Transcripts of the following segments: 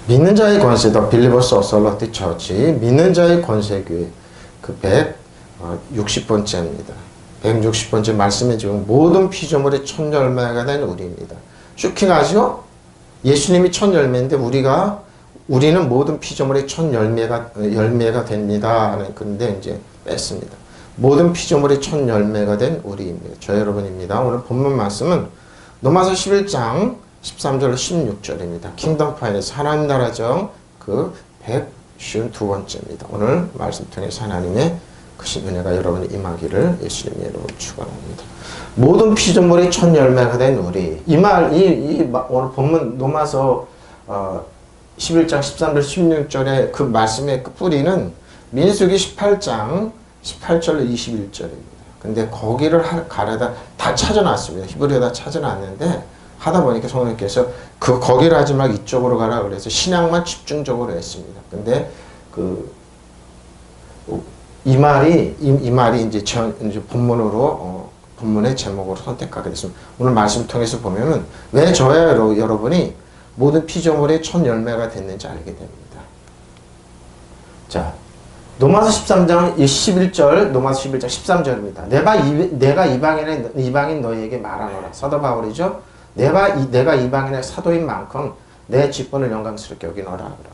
믿는 자의 권세, 더 빌리버스 어설러티 처치, 믿는 자의 권세교회, 그 160번째입니다. 160번째 말씀에 지금 모든 피조물의 첫 열매가 된 우리입니다. 쇼킹하죠? 예수님이 첫 열매인데 우리는 모든 피조물의 첫 열매가 됩니다. 그런데 이제 뺐습니다. 모든 피조물의 첫 열매가 된 우리입니다. 저 여러분입니다. 오늘 본문 말씀은 로마서 11장 13절 16절입니다. 킹덤 파이너스 하나님 나라정 그 152번째입니다. 오늘 말씀 통해서 하나님의 크신 은혜가 여러분이 임하기를 예수님의 이름으로 축원합니다. 모든 피조물의 첫 열매가 된 우리. 오늘 본문 로마서 11장 13절 16절의 그 말씀의 그 뿌리는 민수기 18장 18절로 21절입니다. 근데 거기를 가려다 다 찾아놨습니다. 히브리어다 찾아놨는데 하다 보니까 성령께서 거기를 하지 말고 이쪽으로 가라 그래서 신약만 집중적으로 했습니다. 근데 이 말이 이제 본문으로 본문의 제목으로 선택하게 됐습니다. 오늘 말씀 통해서 보면은 왜 저야 여러분이 모든 피조물의 첫 열매가 됐는지 알게 됩니다. 자, 로마서 13장 11절, 로마서 11장 13절입니다. 내가 이방인 너희에게 말하노라. 사도 바울이죠. 내가 이방인의 사도인 만큼 내 직분을 영광스럽게 여기노라. 그럽니다.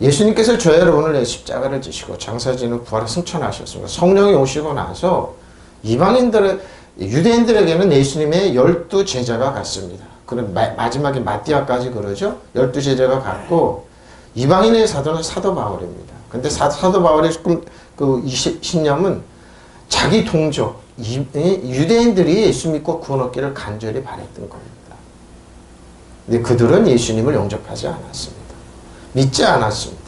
예수님께서 저 여러분을 십자가를 지시고 장사지는 부활을 승천하셨습니다. 성령이 오시고 나서 유대인들에게는 예수님의 12 제자가 갔습니다. 그럼 마지막에 마띠아까지 그러죠. 12 제자가 갔고 이방인의 사도는 사도 바울입니다. 근데 사도 바울의 그 신념은 자기 동족 유대인들이 예수 믿고 구원 얻기를 간절히 바랬던 겁니다. 근데 그들은 예수님을 영접하지 않았습니다. 믿지 않았습니다.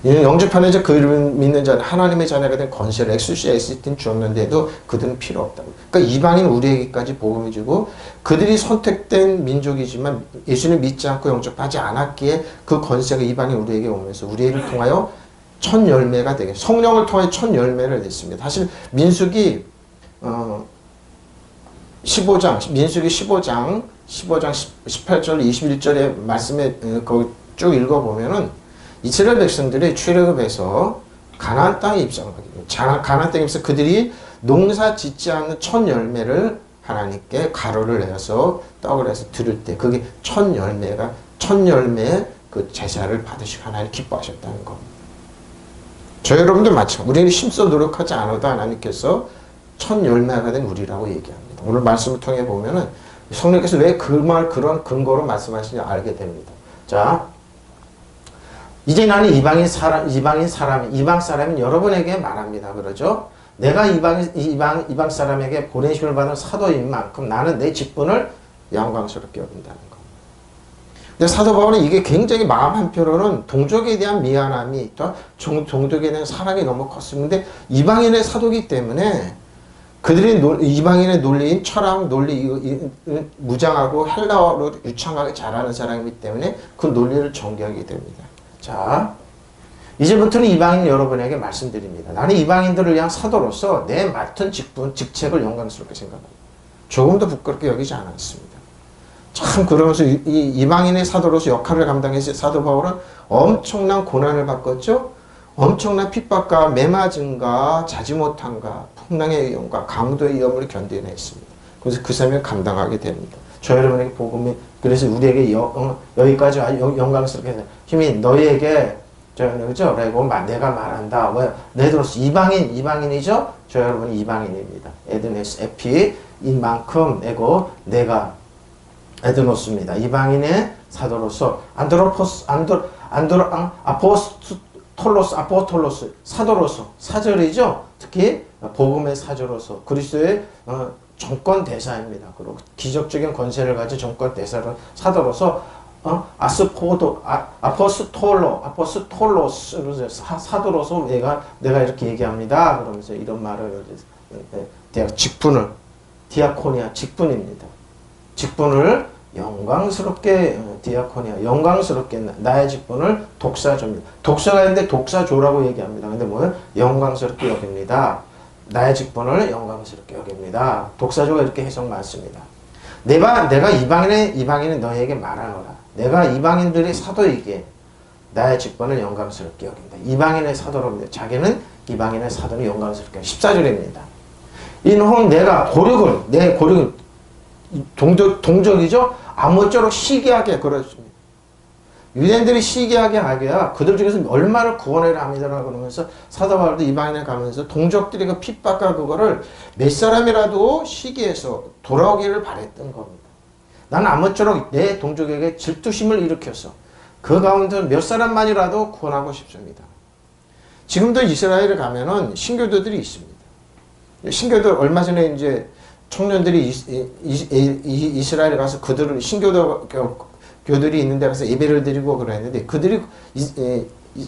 영접하는 자, 그를 믿는 자는 하나님의 자녀가 된 권세를 엑수시아이스틴 주었는데도 그들은 필요 없다고. 그러니까 이방인 우리에게까지 복음을 주고 그들이 선택된 민족이지만 예수를 믿지 않고 영접하지 않았기에 그 권세가 이방인 우리에게 오면서 우리를 통하여 첫 열매가 되게 성령을 통하여 첫 열매를 냈습니다. 사실 민수기 15장 18절 21절의 말씀에 거기 쭉 읽어보면은 이스라엘 백성들이 출애굽해서 가나안 땅에 입성하게 됩니다. 가나안 땅에 입성 그들이 농사 짓지 않는 첫 열매를 하나님께 가로를 내서 떡을 해서 드릴 때 그게 첫 열매의 그 제사를 받으시고 하나님 기뻐하셨다는 겁니다. 저 여러분들 마찬가지. 우리는 힘써 노력하지 않아도 하나님께서 첫 열매가 된 우리라고 얘기합니다. 오늘 말씀을 통해 보면은 성령께서 왜 그런 근거로 말씀하시는지 알게 됩니다. 자, 이제 나는 이방 사람이 여러분에게 말합니다. 그러죠? 내가 이방 사람에게 보내심을 받은 사도인 만큼 나는 내 직분을 영광스럽게 여긴다는 겁니다. 근데 사도 바울은 이게 굉장히 마음 한편으로는 동족에 대한 미안함이 또 종족에 대한 사랑이 너무 컸습니다. 이방인의 사도이기 때문에 그들이 이방인의 논리인 철학, 논리, 무장하고 헬라어로 유창하게 잘하는 사람이기 때문에 그 논리를 존경하게 됩니다. 자, 이제부터는 이방인 여러분에게 말씀드립니다. 나는 이방인들을 위한 사도로서 내 맡은 직책을 영광스럽게 생각합니다. 조금도 부끄럽게 여기지 않았습니다. 참 그러면서 이방인의 사도로서 역할을 감당해서 사도 바울은 엄청난 고난을 겪었죠. 엄청난 핍박과 매맞음과 자지 못함과 풍랑의 위험과 강도의 위험을 견뎌냈습니다. 그래서 그 사명을 감당하게 됩니다. 저 여러분에게 복음이 그래서 우리에게 여기까지 영광스럽게 힘이 너희에게 그죠? 내가 말한다. 네드로스 이방인이죠? 저 여러분이 이방인입니다. 에드네스 에피인 만큼 내가 에드노스입니다. 이방인의 사도로서 아포톨로스 사도로서 사절이죠. 특히 복음의 사절로서 그리스도의 정권 대사입니다. 그리고 기적적인 권세를 가진 정권 대사로 사도로서 아포스톨로스 사도로서 내가 이렇게 얘기합니다. 그러면서 이런 말을 직분을 디아코니아 직분입니다. 직분을 영광스럽게 영광스럽게 나의 직분을 독사조입니다. 독사가 있는데 독사조라고 얘기합니다. 근데 뭐예요? 영광스럽게 여깁니다. 나의 직분을 영광스럽게 여깁니다. 독사조가 이렇게 해석 많습니다. 내가 이방인은 너희에게 말하노라. 내가 이방인들의 사도이기에 나의 직분을 영광스럽게 여긴다. 이방인의 사도로 자기는 이방인의 사도를 영광스럽게 14절입니다. 이는 내가 고력을 내 고력을 동족이죠. 아무쪼록 시기하게 그렇습니다. 유대인들이 시기하게 하게야 그들 중에서 얼마를 구원을 합니다라고 그러면서 사도 바울도 이방인에 가면서 동족들이 그 핍박과 그거를 몇 사람이라도 시기해서 돌아오기를 바랬던 겁니다. 나는 아무쪼록 내 동족에게 질투심을 일으켜서 그 가운데 몇 사람만이라도 구원하고 싶습니다. 지금도 이스라엘에 가면은 신교도들이 있습니다. 신교도 얼마 전에 이제 청년들이 이스라엘에 가서 그들을 교들이 있는 데 가서 예배를 드리고 그랬는데 그들이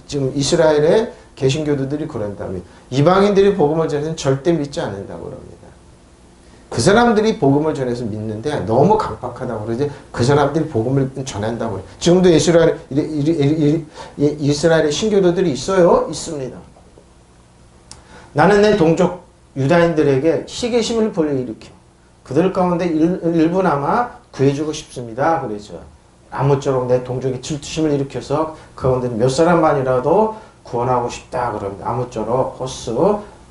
지금 이스라엘의 개신교도들이 그런다면 이방인들이 복음을 전해서는 절대 믿지 않는다고 그럽니다. 그 사람들이 복음을 전해서 믿는데 너무 강박하다고 그러지 그 사람들이 복음을 전한다고 그래요. 지금도 이스라엘의 신교도들이 있어요? 있습니다. 나는 내 동족 유다인들에게 시기심을 불러일으켜 그들 가운데 일부나마 구해주고 싶습니다. 그러죠. 아무쪼록 내 동족의 질투심을 일으켜서 그 가운데 몇 사람만이라도 구원하고 싶다 그럽니다. 아무쪼록 호스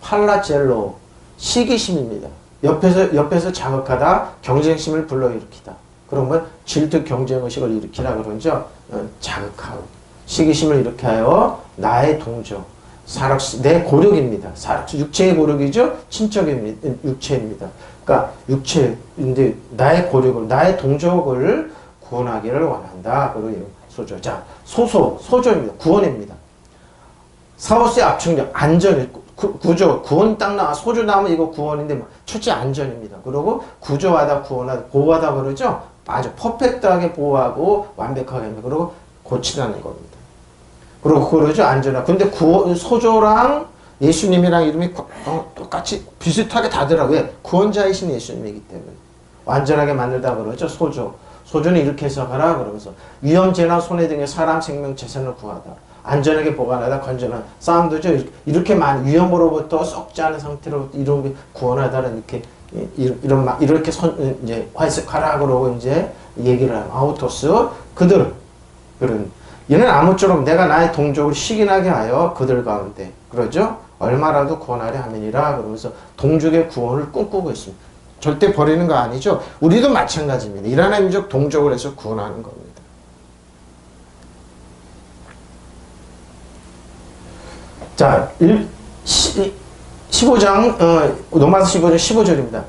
팔라젤로 시기심입니다. 옆에서 자극하다 경쟁심을 불러일으키다. 그러면 질투 경쟁의식을 일으키라 그러죠. 자극하고 시기심을 일으켜요. 나의 동족 내 고력입니다. 육체의 고력이죠. 친척입니다. 육체입니다. 그러니까 육체인데 나의 고력을 나의 동족을 구원하기를 원한다. 그리고 소조. 자, 소조입니다. 구원입니다. 사오스의 압축력, 안전, 구조, 구원 딱 나와. 소조 나오면 이거 구원인데, 첫째 안전입니다. 그리고 구조하다, 구원하다, 보호하다 그러죠? 아주 퍼펙트하게 보호하고 완벽하게 합니다. 그리고 고치라는 겁니다. 그리고 그러죠? 안전하다. 근데 소조랑 예수님이랑 이름이 똑같이 비슷하게 다더라고요. 왜? 구원자이신 예수님이기 때문에. 완전하게 만들다 그러죠? 소조는 이렇게 해석하라 그러면서 위험, 재난, 손해 등의 사람 생명, 재산을 구하다. 안전하게 보관하다, 건전한 싸움도죠. 이렇게 많은 위험으로부터 썩지 않은 상태로부터 이런 게 구원하다는 이렇게 이제 해석하라 그러고 이제 얘기를 하는 아우토스 그런 이는 아무쪼록 내가 나의 동족을 시기나게 하여 그들 가운데 그러죠. 얼마라도 구원하려 함이니라 그러면서 동족의 구원을 꿈꾸고 있습니다. 절대 버리는 거 아니죠. 우리도 마찬가지입니다. 이라나 민족 동족을 해서 구원하는 겁니다. 자, 15장 로마서 15장 15절입니다.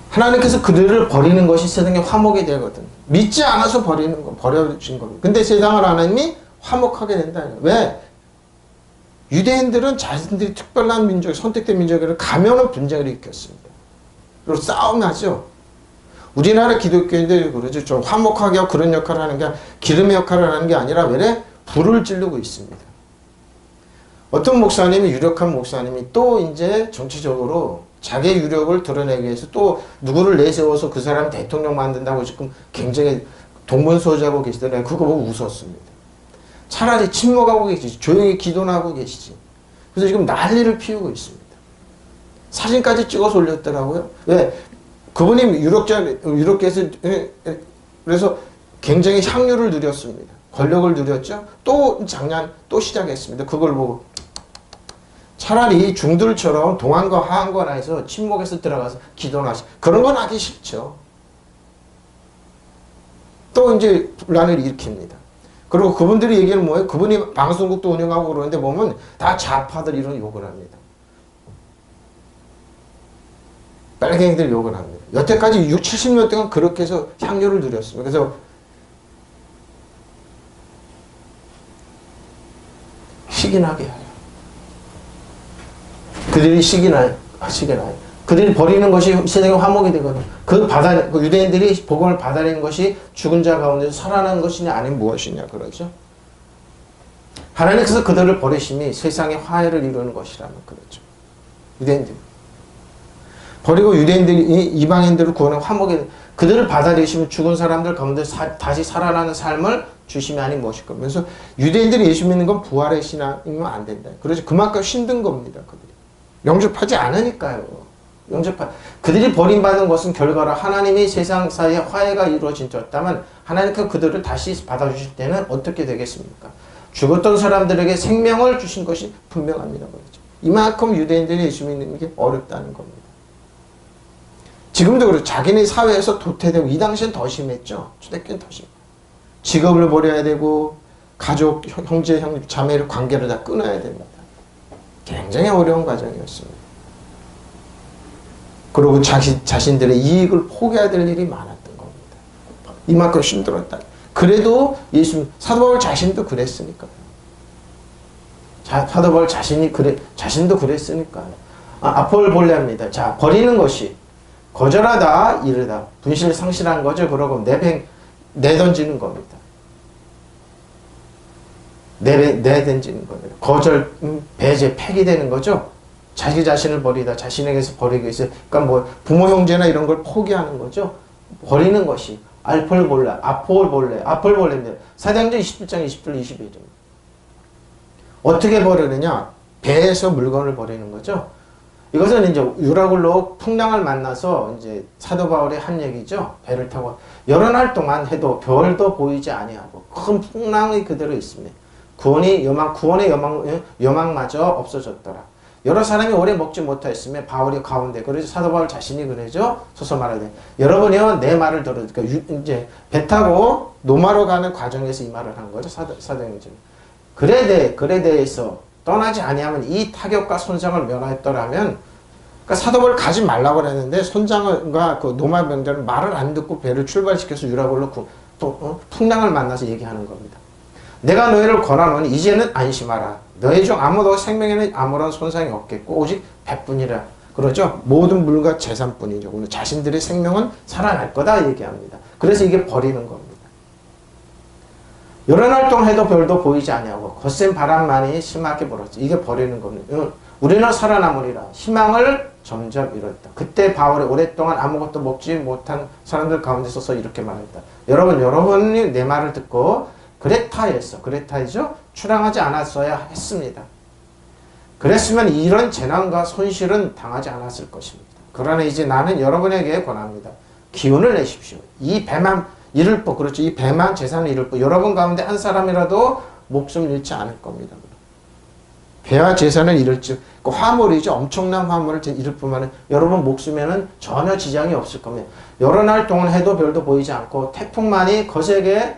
하나님께서 그들을 버리는 것이 세상의 화목이 되거든. 믿지 않아서 버려진 겁니다. 근데 세상을 하나님이 화목하게 된다. 왜? 유대인들은 자신들이 특별한 민족, 선택된 민족을 가면은 분쟁을 일으켰습니다. 그리고 싸움하죠. 우리나라 기독교인들이 그러죠. 좀 화목하게 하고 그런 역할을 하는 게 기름의 역할을 하는 게 아니라 왜 불을 지르고 있습니다. 어떤 목사님이 유력한 목사님이 또 이제 정치적으로 자기의 유력을 드러내기 위해서 또 누구를 내세워서 그 사람 대통령 만든다고 지금 굉장히 동분서주하고 계시더라고요. 그거 보고 웃었습니다. 차라리 침묵하고 계시지. 조용히 기도나 하고 계시지. 그래서 지금 난리를 피우고 있습니다. 사진까지 찍어서 올렸더라고요. 왜? 그분이 유력계에서 그래서 굉장히 향유를 누렸습니다. 권력을 누렸죠. 또 작년 또 시작했습니다. 그걸 보고 차라리 중들처럼 동안과 하한과 해서 침묵에서 들어가서 기도나 하시 그런 건 하기 싫죠. 또 이제 분란을 일으킵니다. 그리고 그분들이 얘기는 뭐예요? 그분이 방송국도 운영하고 그러는데 보면 다 좌파들 이런 욕을 합니다. 빨갱이들 욕을 합니다. 여태까지 60, 70년 동안 그렇게 해서 향유를 누렸습니다. 그래서 시기나게 해요. 그들이 시기나요. 그들이 버리는 것이 세상의 화목이 되거든요. 그 유대인들이 복음을 받아내는 것이 죽은 자 가운데서 살아나는 것이냐 아니면 무엇이냐 그러죠. 하나님께서 그들을 버리심이 세상의 화해를 이루는 것이라면 그렇죠. 유대인들 버리고 유대인들이 이방인들을 구원하는 화목이 그들을 받아들이시면 죽은 사람들 가운데 다시 살아나는 삶을 주심이 아닌 무엇일 겁니다. 그래서 유대인들이 예수 믿는 건 부활의 신앙이면 안 된다. 그래서 그만큼 힘든 겁니다. 그들이 영접하지 않으니까요. 영접하. 그들이 버림받은 것은 결과로 하나님이 세상 사이에 화해가 이루어졌다면 하나님께서 그들을 다시 받아주실 때는 어떻게 되겠습니까? 죽었던 사람들에게 생명을 주신 것이 분명합니다. 그렇죠? 이만큼 유대인들이 예수 믿는 게 어렵다는 겁니다. 지금도 그렇죠. 자기네 사회에서 도태되고 이 당시엔 더 심했죠. 초대교회는 더 심해요. 직업을 버려야 되고 가족, 형제, 자매를 관계를 다 끊어야 됩니다. 굉장히 어려운 과정이었습니다. 그리고 자신들의 이익을 포기해야 될 일이 많았던 겁니다. 이만큼 힘들었다. 그래도 사도 바울 자신도 그랬으니까요. 사도 바울 자신도 그랬으니까요. 아폴볼레입니다. 자, 버리는 것이 거절하다, 이르다. 분실 상실한 거죠. 그러고 내던지는 겁니다. 내던지는 겁니다. 거절, 배제, 폐기되는 거죠. 자기 자신을 버리다, 자신에게서 버리기 위해서, 그러니까 뭐 부모 형제나 이런 걸 포기하는 거죠. 버리는 것이 아폴볼레입니다. 사도행전 27장 20절 22절. 어떻게 버리느냐? 배에서 물건을 버리는 거죠. 이것은 이제 유라굴로 풍랑을 만나서 이제 사도 바울이 한 얘기죠. 배를 타고 여러 날 동안 해도 별도 보이지 아니하고 큰 풍랑이 그대로 있습니다. 구원의 여망마저 없어졌더라. 여러 사람이 오래 먹지 못하였으며 바울이 가운데. 그래서 사도 바울 자신이 그러죠. 소서 말하되 여러분이요 내 말을 들어. 그러니까 이제 배 타고 노마로 가는 과정에서 이 말을 한 거죠. 사도행전. 그래 대해서 떠나지 아니하면 이 타격과 손상을 면하였더라면, 그러니까 사도 바울 가지 말라고 그랬는데 손장과 그 노마 병자는 말을 안 듣고 배를 출발시켜서 유라굴로 풍랑을 만나서 얘기하는 겁니다. 내가 너희를 권하노니 이제는 안심하라. 너희 중 아무도 생명에는 아무런 손상이 없겠고 오직 배뿐이라. 그러죠. 모든 물과 재산뿐이죠. 자신들의 생명은 살아날 거다 얘기합니다. 그래서 이게 버리는 겁니다. 여러 날 동안 해도 별도 보이지 아니하고 거센 바람만이 심하게 불었지. 이게 버리는 겁니다. 우리는 살아남으리라. 희망을 점점 잃었다. 그때 바울이 오랫동안 아무것도 먹지 못한 사람들 가운데 서서 이렇게 말했다. 여러분이 내 말을 듣고 그레타이죠? 출항하지 않았어야 했습니다. 그랬으면 이런 재난과 손실은 당하지 않았을 것입니다. 그러나 이제 나는 여러분에게 권합니다. 기운을 내십시오. 이 배만 잃을 법, 그렇죠. 이 배만 재산을 잃을 법. 여러분 가운데 한 사람이라도 목숨을 잃지 않을 겁니다. 배와 재산을 잃을지, 그 화물이죠. 엄청난 화물을 잃을 뿐만 아니라 여러분 목숨에는 전혀 지장이 없을 겁니다. 여러 날 동안 해도 별도 보이지 않고 태풍만이 거세게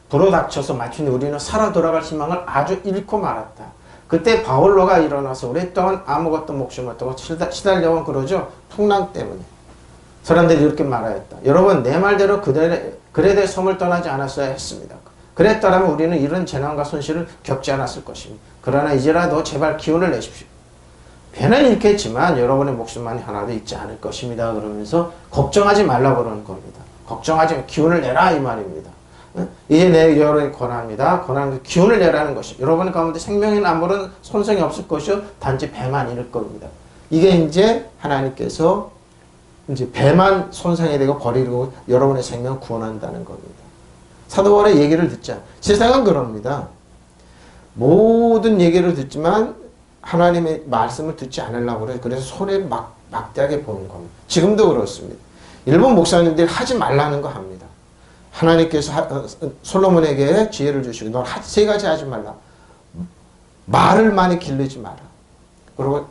불어닥쳐서 마침내 우리는 살아 돌아갈 희망을 아주 잃고 말았다. 그때 바울로가 일어나서 오랫동안 아무것도 목숨 없다고 시달려온 그러죠. 풍랑 때문에. 사람들이 이렇게 말하였다. 여러분 내 말대로 그레데 섬을 떠나지 않았어야 했습니다. 그랬더라면 우리는 이런 재난과 손실을 겪지 않았을 것입니다. 그러나 이제라도 제발 기운을 내십시오. 배는 잃겠지만 여러분의 목숨만이 하나도 잃지 않을 것입니다. 그러면서 걱정하지 말라고 그러는 겁니다. 걱정하지 마. 기운을 내라 이 말입니다. 이제 내 여러분이 권합니다. 기운을 내라는 것이. 여러분 가운데 생명에는 아무런 손상이 없을 것이요. 단지 배만 잃을 겁니다. 이게 이제 하나님께서 이제 배만 손상이 되고 버리고 여러분의 생명을 구원한다는 겁니다. 사도 바울의 얘기를 듣자. 세상은 그럽니다. 모든 얘기를 듣지만 하나님의 말씀을 듣지 않으려고 그래요. 그래서 소리를 막대하게 보는 겁니다. 지금도 그렇습니다. 일본 목사님들이 하지 말라는 거 합니다. 하나님께서 솔로몬에게 지혜를 주시고 넌 세 가지 하지 말라. 말을 많이 기르지 마라. 그리고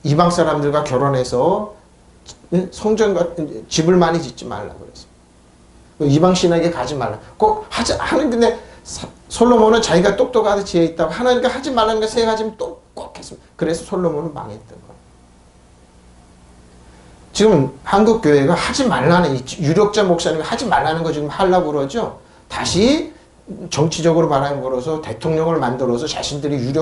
이방 사람들과 결혼해서 성전 같은 집을 많이 짓지 말라 그랬어요. 이방 신에게 가지 말라. 꼭 하는데 솔로몬은 자기가 똑똑하다 지혜 있다고 하나님께 하지 말라는 게 세 가지면 꼭 했습니다. 그래서 솔로몬은 망했던 거예요. 지금 한국 교회가 하지 말라는 유력자 목사님이 하지 말라는 거 지금 하려고 그러죠. 다시 정치적으로 바람이 불어서 대통령을 만들어서 자신들이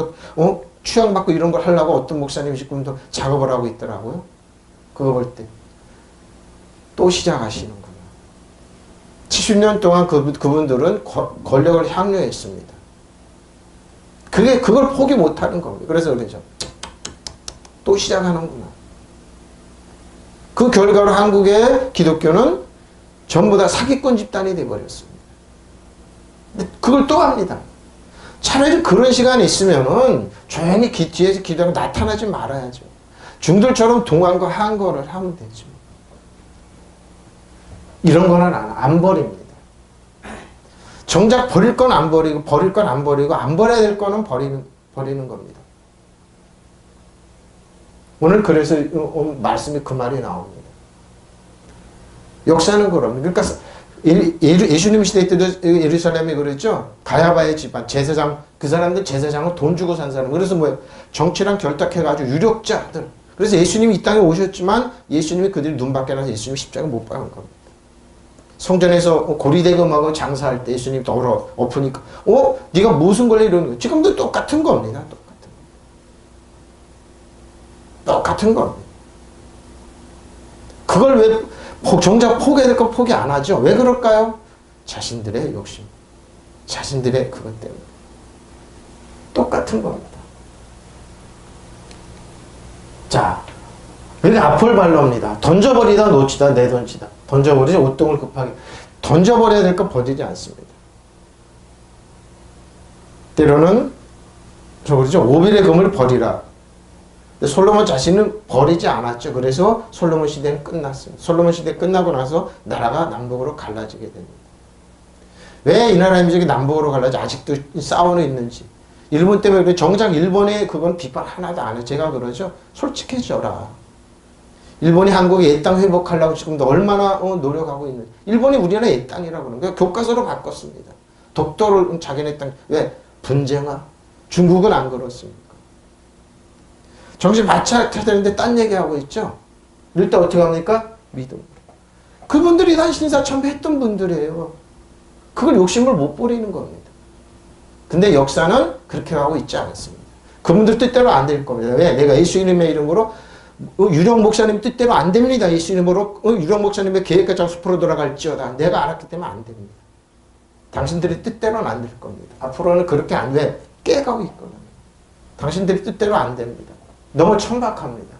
추앙받고 이런 걸 하려고 어떤 목사님이 지금도 작업을 하고 있더라고요. 그거 볼 때 또 시작하시는구나. 70년 동안 그분들은 권력을 향유했습니다. 그걸 포기 못하는 겁니다. 그래서 그러죠. 또 시작하는구나. 그 결과로 한국의 기독교는 전부 다 사기꾼 집단이 되어버렸습니다. 그걸 또 합니다. 차라리 그런 시간이 있으면은 조용히 뒤에서 기도하고 나타나지 말아야죠. 중들처럼 동안과 한거를 하면 되죠. 이런 거는 안 버립니다. 정작 버릴 건 안 버리고, 버릴 건 안 버리고, 안 버려야 될 거는 버리는 겁니다. 오늘 그래서 말씀이 그 말이 나옵니다. 역사는 그럽니다. 그러니까 예수님 시대 때도 예루살렘이 그랬죠. 가야바의 집안, 제사장, 그 사람들 제사장은 돈 주고 산 사람. 그래서 뭐예요? 정치랑 결탁해가지고 유력자들. 그래서 예수님이 이 땅에 오셨지만 예수님이 그들이 눈 밖에 나서 예수님이 십자가 못 박은 겁니다. 성전에서 고리대금하고 장사할 때 예수님이 더러 엎으니까 네가 무슨 권리 이러는 거야. 지금도 똑같은 겁니다. 똑같은 겁니다. 그걸 왜 정작 포기해야 될 건 포기 안 하죠. 왜 그럴까요? 자신들의 욕심, 자신들의 그것 때문에. 똑같은 겁니다. 자, 여기 앞을 발로입니다. 던져버리다 놓치다 내던지다. 던져버리지 옷동을 급하게. 던져버려야 될 건 버리지 않습니다. 때로는 그러죠. 오빌의 금을 버리라. 근데 솔로몬 자신은 버리지 않았죠. 그래서 솔로몬 시대는 끝났습니다. 솔로몬 시대 끝나고 나서 나라가 남북으로 갈라지게 됩니다. 왜 이 나라 민족이 남북으로 갈라져 아직도 싸우는 있는지. 일본 때문에 그래. 정작 일본의 그건 비판 하나도 안 해요. 제가 그러죠. 솔직해져라. 일본이 한국의 옛 땅 회복하려고 지금도 얼마나 노력하고 있는지. 일본이 우리나라 옛 땅이라고 그러는 거예요. 교과서로 바꿨습니다. 독도를 자기네 땅. 왜? 분쟁아. 중국은 안 그렇습니까? 정신 바짝 차야 되는데 딴 얘기하고 있죠. 이럴 때 어떻게 합니까? 믿음. 그분들이 다 신사참배했던 분들이에요. 그걸 욕심을 못 부리는 겁니다. 근데 역사는 그렇게 하고 있지 않습니다. 그분들 뜻대로 안 될 겁니다. 왜? 내가 예수 이름의 이름으로 유령 목사님 뜻대로 안 됩니다. 예수 이름으로 유령 목사님의 계획과 장수포로 돌아갈지어다. 내가 알았기 때문에 안 됩니다. 당신들의 뜻대로는 안 될 겁니다. 앞으로는 그렇게 안 돼. 깨가고 있거든요. 당신들의 뜻대로 안 됩니다. 너무 천박합니다.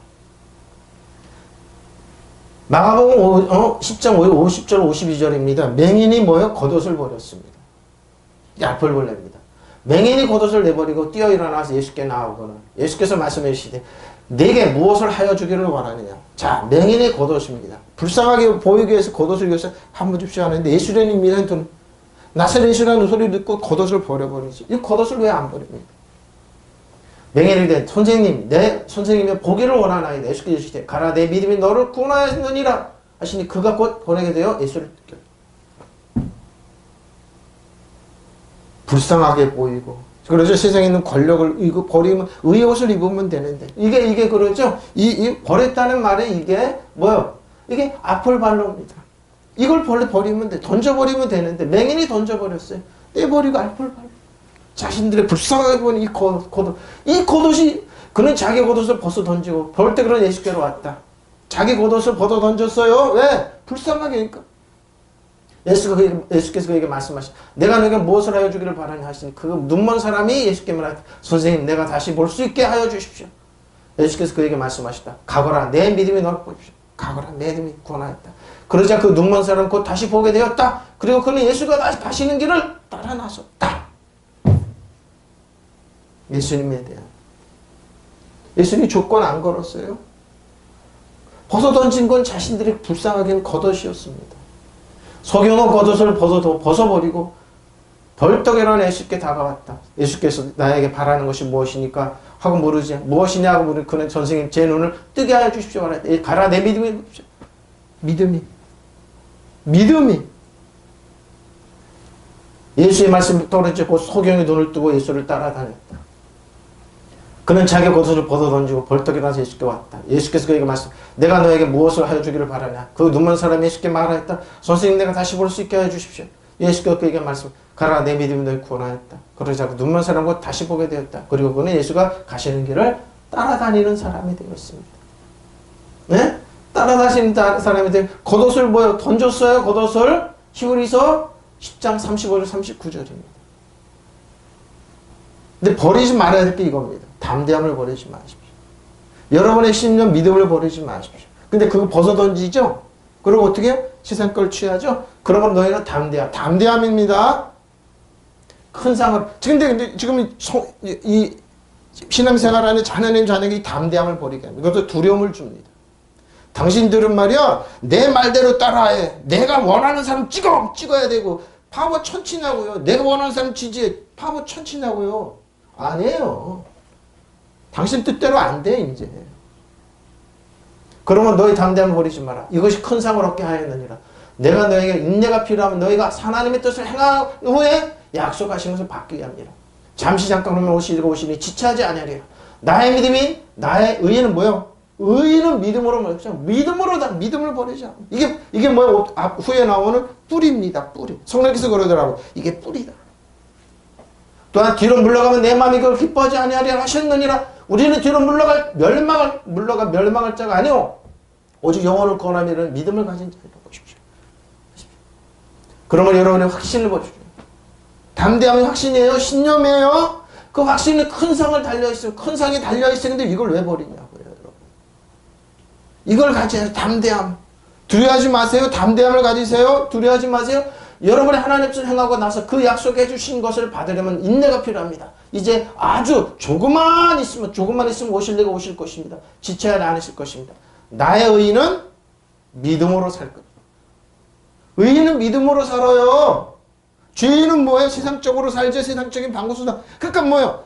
마가복음 10장 50절 52절입니다. 맹인이 뭐요? 겉옷을 버렸습니다. 앞을 볼랍니다. 맹인이 겉옷을 내버리고 뛰어 일어나서 예수께 나오거나 예수께서 말씀해 주시되 내게 무엇을 하여 주기를 원하느냐. 자, 맹인의 겉옷입니다. 불쌍하게 보이기 위해서 겉옷을 위해서 한번 줍시오 하는데 예수님이 믿는 나사렛이라는 소리를 듣고 겉옷을 버려버리지. 이 겉옷을 왜 안 버립니까? 맹인이 된 선생님, 내 선생님의 보기를 원하나이다. 예수께서 이르시되 가라 내 믿음이 너를 구원하였느니라 하시니 그가 곧 보내게 되어 예수를 듣게. 불쌍하게 보이고 그래서 세상에 있는 권력을 이거 버리면 의의 옷을 입으면 되는데 이게 그러죠. 이 버렸다는 말에 이게 뭐요? 이게 앞을 발로입니다. 이걸 버리면 돼. 던져버리면 되는데 맹인이 던져버렸어요. 떼버리고 앞을 발로. 자신들의 불쌍하게 보는 이 겉옷. 이 겉옷이 그는 자기 겉옷을 벗어 던지고 볼 때 그런 예수께로 왔다. 자기 겉옷을 벗어 던졌어요. 왜? 불쌍하게 그러니까. 예수께서 그에게 말씀하시 내가 너에게 무엇을 하여 주기를 바라냐 하시니 그 눈먼 사람이 예수께 말하되 선생님 내가 다시 볼 수 있게 하여 주십시오. 예수께서 그에게 말씀하시다. 가거라 내 믿음이 너를 보십시오. 가거라 내 믿음이 구원하였다. 그러자 그 눈먼 사람은 곧 다시 보게 되었다. 그리고 그는 예수가 다시 가시는 길을 따라 나섰다. 예수님에 대한 예수님이 조건 안 걸었어요. 벗어 던진 건 자신들이 불쌍하게는 겉옷이었습니다. 속여놓은 겉옷을 벗어버리고 벌떡 일어나 예수께 다가왔다. 예수께서 나에게 바라는 것이 무엇이니까 하고 물으지 무엇이냐 하고 물으니 그는 선생님 제 눈을 뜨게 하여 주십시오. 가라 내 믿음이 보십시오. 믿음이 예수의 말씀이 떨어지고 소경이 눈을 뜨고 예수를 따라다녔다. 그는 자기 겉옷을 벗어 던지고 벌떡 일어나서 예수께 왔다. 예수께서 그에게 말씀 내가 너에게 무엇을 하여 주기를 바라냐. 그 눈먼 사람이 예수께 말하였다. 선생님 내가 다시 볼 수 있게 하여 주십시오. 예수께서 그에게 말씀 가라 내 믿음이 너를 구원하였다. 그러자 그 눈먼 사람과 다시 보게 되었다. 그리고 그는 예수가 가시는 길을 따라다니는 사람이 되었습니다. 네? 따라다니는 사람이 되어 겉옷을 던졌어요. 겉옷을 히브리서 10장 35절 39절입니다. 근데 버리지 말아야 될 게 이겁니다. 담대함을 버리지 마십시오. 여러분의 신념 믿음을 버리지 마십시오. 근데 그거 벗어 던지죠? 그리고 어떻게 해요? 세상 걸 취하죠? 그러면 너희는 담대함입니다. 큰 상을. 근데 지금 이 신앙생활하는 하나님 자녀에게 담대함을 버리게 합니다. 그것도 두려움을 줍니다. 당신들은 말이야 내 말대로 따라해. 내가 원하는 사람 찍어야 되고 바보 천치냐고요. 내가 원하는 사람 지지해. 바보 천치냐고요. 아니에요. 당신 뜻대로 안 돼 이제. 그러면 너희 담대함을 버리지 마라. 이것이 큰 상을 얻게 하였느니라. 내가 너에게 인내가 필요하면 너희가 하나님의 뜻을 행한 후에 약속하신 것을 받기 위함이라. 잠시 잠깐 그러면 오시니 지체하지 아니하리라. 나의 믿음이 나의 의는 뭐요? 의는 믿음으로 말이죠. 믿음을 버리자. 이게 뭐야? 후에 나오는 뿌리입니다. 뿌리. 성령께서 그러더라고. 이게 뿌리다. 또한 뒤로 물러가면 내 마음이 그걸 기뻐하지 아니하리라 하셨느니라. 우리는 뒤로 멸망할 자가 아니오. 오직 영혼을 구원하며 이런 믿음을 가진 자라고 보십시오. 그러면 여러분의 확신을 보십시오. 담대함이 확신이에요? 신념이에요? 그 확신은 큰 상을 달려있어요. 큰 상이 달려있었는데 이걸 왜 버리냐고요, 여러분. 이걸 가져야 담대함. 두려워하지 마세요. 담대함을 가지세요. 두려워하지 마세요. 여러분의 하나님 뜻을 행하고 나서 그 약속해 주신 것을 받으려면 인내가 필요합니다. 이제 아주 조금만 있으면 오실 때가 오실 것입니다. 지체하지 않으실 것입니다. 나의 의인은 믿음으로 살 겁니다. 의인은 믿음으로 살아요. 죄인은 뭐예요? 세상적으로 살죠. 세상적인 방구수다. 그러니까 뭐예요?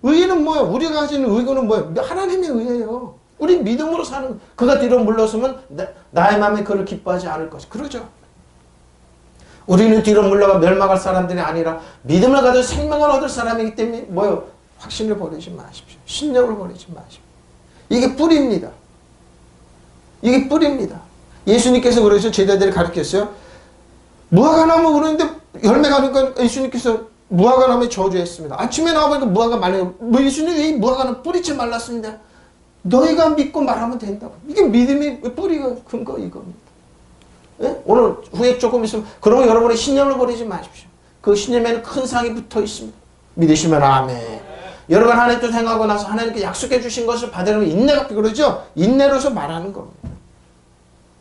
의인은 뭐예요? 우리가 가지는 의고는 뭐예요? 하나님의 의예요. 우리 믿음으로 사는 그가 뒤로 물러서면 나의 마음에 그를 기뻐하지 않을 것이. 그러죠. 우리는 뒤로 물러가 멸망할 사람들이 아니라 믿음을 가지고 생명을 얻을 사람이기 때문에 뭐예요? 확신을 버리지 마십시오. 신념을 버리지 마십시오. 이게 뿌리입니다. 이게 뿌리입니다. 예수님께서 그러셔서 제자들을 가르쳤어요. 무화과 나무 그러는데 열매가 나니까 예수님께서 무화과 나무에 저주했습니다. 아침에 나와보니까 무화과 말라요. 예수님 왜 무화과 나무 뿌리채 말랐습니다. 너희가 믿고 말하면 된다고. 이게 믿음의 뿌리가 근거 이겁니다. 예? 오늘 후에 조금 있으면 그러면 여러분의 신념을 버리지 마십시오. 그 신념에는 큰 상이 붙어 있습니다. 믿으시면 아멘. 여러분 하나님 뜻 행하고 나서 하나님께 약속해 주신 것을 받으려면 인내가 그러죠. 인내로서 말하는 겁니다.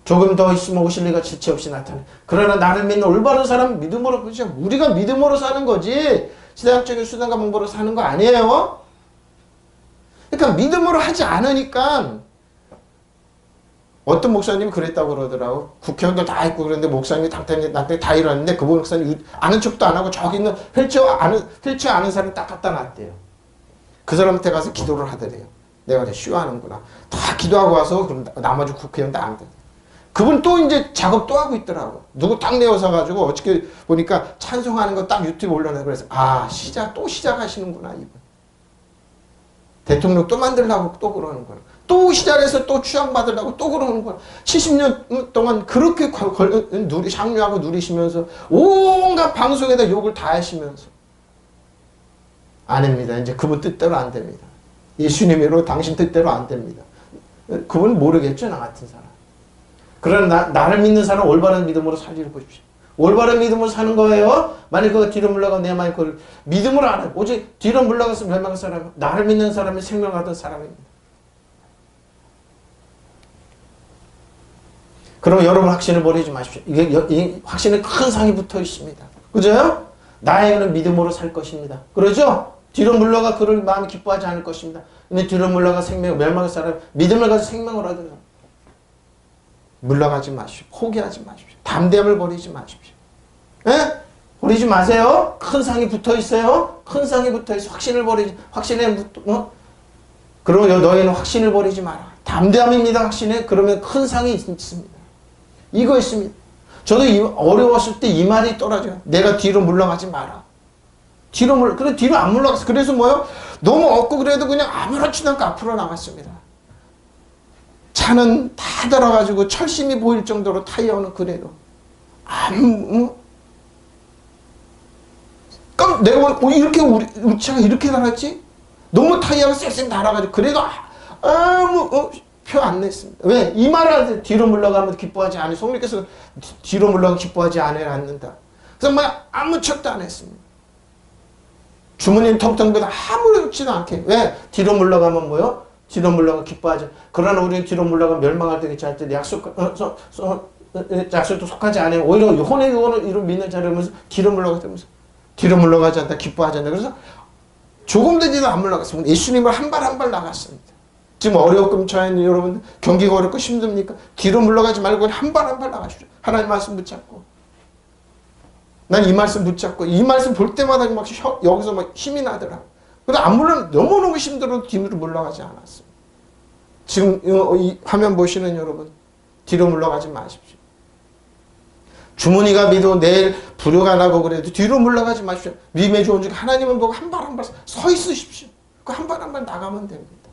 조금 더 있으면 오실 리가 지체 없이 나타나. 그러나 나를 믿는 올바른 사람은 믿음으로 그렇죠. 우리가 믿음으로 사는 거지 세상적인 수단과 방법으로 사는 거 아니에요. 그러니까 믿음으로 하지 않으니까 어떤 목사님이 그랬다고 그러더라고. 국회의원들 다 있고 그런데 목사님이 당당히 다 일어났는데 그 목사님이 아는 척도 안 하고 저기 있는 휠체어 아는 사람 딱 갖다 놨대요. 그 사람한테 가서 기도를 하더래요. 내가 이제 쉬워하는구나. 다 기도하고 와서 그럼 나머지 국회의원 다 안 돼. 그분 또 이제 작업 또 하고 있더라고. 누구 딱 내어서 가지고 어저께 보니까 찬송하는 거 딱 유튜브 올려놔서 그래서 또 시작하시는구나 이분. 대통령 또 만들려고 또 그러는 거야. 또 시작해서 또 추앙받으려고 또 그러는 거야. 70년 동안 그렇게 향유하고 누리시면서 온갖 방송에다 욕을 다 하시면서 아닙니다. 이제 그분 뜻대로 안 됩니다. 예수님으로 당신 뜻대로 안 됩니다. 그분 모르겠죠, 나 같은 사람. 그러나 나를 믿는 사람은 올바른 믿음으로 살기를 보십시오. 올바른 믿음으로 사는 거예요. 만약 그가 뒤로 물러가면 내 마음이 그걸 믿음으로 안 해요. 오직 뒤로 물러가서 멸망한 사람은 나를 믿는 사람이 생명을 얻은 사람입니다. 그럼 여러분 확신을 버리지 마십시오. 이 확신에 큰 상이 붙어 있습니다. 그죠? 나에게는 믿음으로 살 것입니다. 그러죠? 뒤로 물러가 그를 마음이 기뻐하지 않을 것입니다. 근데 뒤로 물러가 멸망할 사람 믿음을 가지고 생명을 얻으라. 물러가지 마십시오. 포기하지 마십시오. 담대함을 버리지 마십시오. 예? 버리지 마세요. 큰 상이 붙어 있어요. 큰 상이 붙어 있어. 그러면 너희는 확신을 버리지 마라. 담대함입니다. 확신에. 그러면 큰 상이 있습니다. 이거 있습니다. 저도 어려웠을 때 이 말이 떨어져요. 내가 뒤로 물러가지 마라. 뒤로 안 물러갔어. 그래서 뭐요? 너무 없고 그래도 그냥 아무렇지도 않고 앞으로 나갔습니다. 차는 다 달아가지고 철심이 보일 정도로 타이어는 그래도 내가 이렇게 우리 차가 이렇게 달았지? 너무 타이어가 쌩쌩 달아가지고 그래도 아무 표 안 냈습니다. 왜? 이 말을 하는데 뒤로 물러가면 기뻐하지 않아요. 성령께서 뒤로 물러가면 기뻐하지 않는다. 그래서 아무 척도 안 했습니다. 주머니는 텅텅보다 아무렇지도 않게. 왜? 뒤로 물러가면 뭐요? 뒤로 물러가 기뻐하죠. 그러나 우리는 뒤로 물러가면 멸망할 때겠지 할 때 약속도 속하지 않아요. 오히려 혼의 유언을 이루 믿는 자라면서 뒤로 물러가지 않다. 기뻐하지 않다. 그래서 조금도 뒤로 안 물러갔습니다. 예수님을 한 발 한 발 나갔습니다. 지금 어려움 처해 있는 여러분, 경기가 어렵고 힘듭니까? 뒤로 물러가지 말고 한 발 한 발 나가십시오. 하나님 말씀 붙잡고. 난 이 말씀 붙잡고 이 말씀 볼 때마다 막 여기서 막 힘이 나더라. 그래도 안 물러 너무너무 힘들어도 뒤로 물러가지 않았어요. 지금 이 화면 보시는 여러분, 뒤로 물러가지 마십시오. 주머니가 비도 내일 불효가 나고 그래도 뒤로 물러가지 마십시오. 믿음의 좋은 중 하나님은 보고 한 발 한 발 서 있으십시오. 그 한 발 한 발 나가면 됩니다.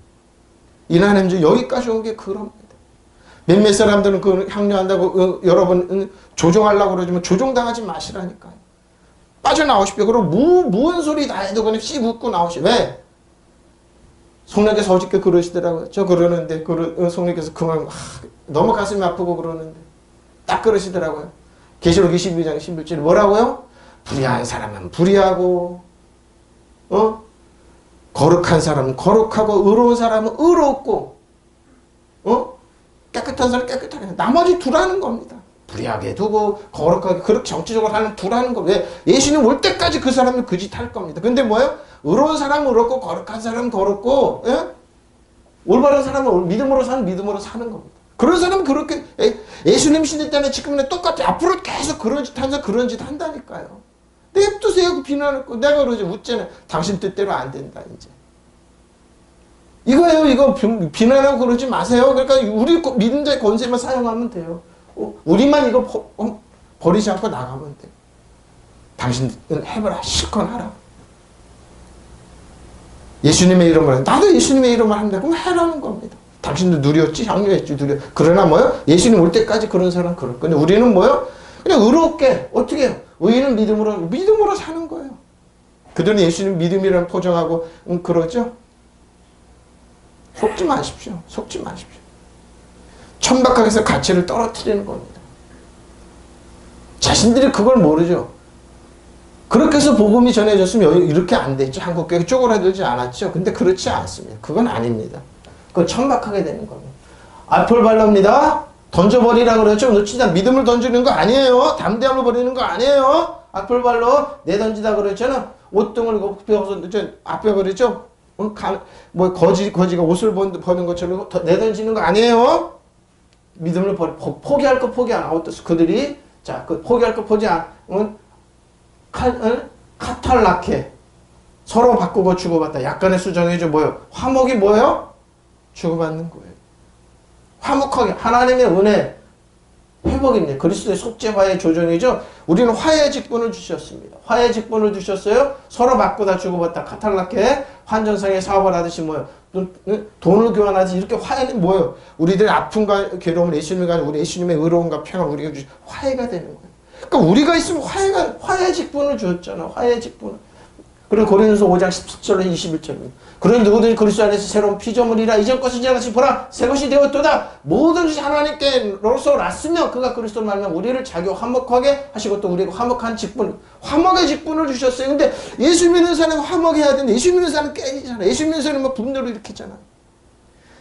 이 하나님 중 여기까지 온 게 그럽니다. 몇몇 사람들은 그 향료한다고 여러분 조종하려고 그러지만 조종당하지 마시라니까요. 빠져나오십시오. 그럼 무슨 소리 다 해도 그냥 씩 웃고 나오시. 왜? 성령께서 어저께 그러시더라고요. 저 그러는데 성령께서 그 말 너무 가슴이 아프고 그러는데 딱 그러시더라고요. 계시록 22장 11절에 뭐라고요? 불의한 사람은 불의하고 거룩한 사람은 거룩하고 의로운 사람은 의롭고 깨끗한 사람은 깨끗하게 나머지 두라는 겁니다. 불의하게 두고 거룩하게 그렇게 정치적으로 하는 두라는 거. 왜? 예수님 올 때까지 그 사람은 그 짓 할 겁니다. 근데 뭐예요? 의로운 사람은 의롭고 거룩한 사람은 거룩고 올바른 사람은 믿음으로 사는 겁니다. 그런 사람은 그렇게 예수님 신일 때는 지금은 똑같아. 앞으로 계속 그런 짓 하면서 그런 짓 한다니까요. 냅두세요. 비난을 거. 내가 그러지 웃잖아요. 당신 뜻대로 안 된다 이제. 이거예요. 이거 비난하고 그러지 마세요. 그러니까 우리 믿음자의 권세만 사용하면 돼요. 우리만 이거 버리지 않고 나가면 돼. 당신은 해봐라. 실컷 하라. 예수님의 이름을 나도 예수님의 이름을 한다. 그럼 해라는 겁니다. 당신도 누렸지, 향유했지, 누려. 그러나 뭐요? 예수님 올 때까지 그런 사람 그럴 건데 우리는 뭐요? 그냥 의롭게 어떻게 해요? 의인은 믿음으로 사는 거예요. 그들은 예수님 믿음이라는 포장하고 그러죠. 속지 마십시오. 속지 마십시오. 천박하게서 가치를 떨어뜨리는 겁니다. 자신들이 그걸 모르죠. 그렇게 해서 복음이 전해졌으면 이렇게 안 됐죠. 한국교회 쪼그라들지 않았죠. 근데 그렇지 않습니다. 그건 아닙니다. 그건 천박하게 되는 겁니다. 앞을 발랍니다. 던져버리라고 그랬죠. 놓치다 믿음을 던지는 거 아니에요. 담대함을 버리는 거 아니에요. 앞을 발로 내던지다 그랬잖아. 옷등을 굽혀서 앞에 그랬죠. 거지가 옷을 버는 것처럼 내던지는 거 아니에요. 믿음을 포기할 거 포기 안 하고 그들이 그 포기할 거 포기 안 카탈라케 서로 바꾸고 주고받다. 약간의 수정이죠. 뭐예요? 화목이 뭐예요? 주고받는 거예요. 화목하게 하나님의 은혜 회복입니다. 그리스도의 속죄화의 조정이죠. 우리는 화해의 직분을 주셨습니다. 화해의 직분을 주셨어요. 서로 바꾸다 주고받다. 카탈라케 환전상의 사업을 하듯이 뭐예요? 돈을 교환하듯이 이렇게 화해는 뭐예요? 우리들의 아픔과 괴로움을 예수님이 가지고 우리 예수님의 의로움과 평안 우리가 주시 화해가 되는 거예요. 그러니까 우리가 있으면 화해의 직분을 주었잖아. 화해의 직분을. 그리고 고린도서 5장 17절로 21절입니다. 그런 누구든지 그리스도 안에서 새로운 피조물이라 이전 것을 지나가시 보라 새 것이 되었도다. 모든 것이 하나님께로서 났으며 그가 그리스도를 말하면 우리를 자기 화목하게 하시고 또 우리가 화목한 직분 화목의 직분을 주셨어요. 근데 예수 믿는 사람은 화목해야 되는데 예수 믿는 사람은 깨지잖아. 예수 믿는 사람은 막 분노를 일으키잖아.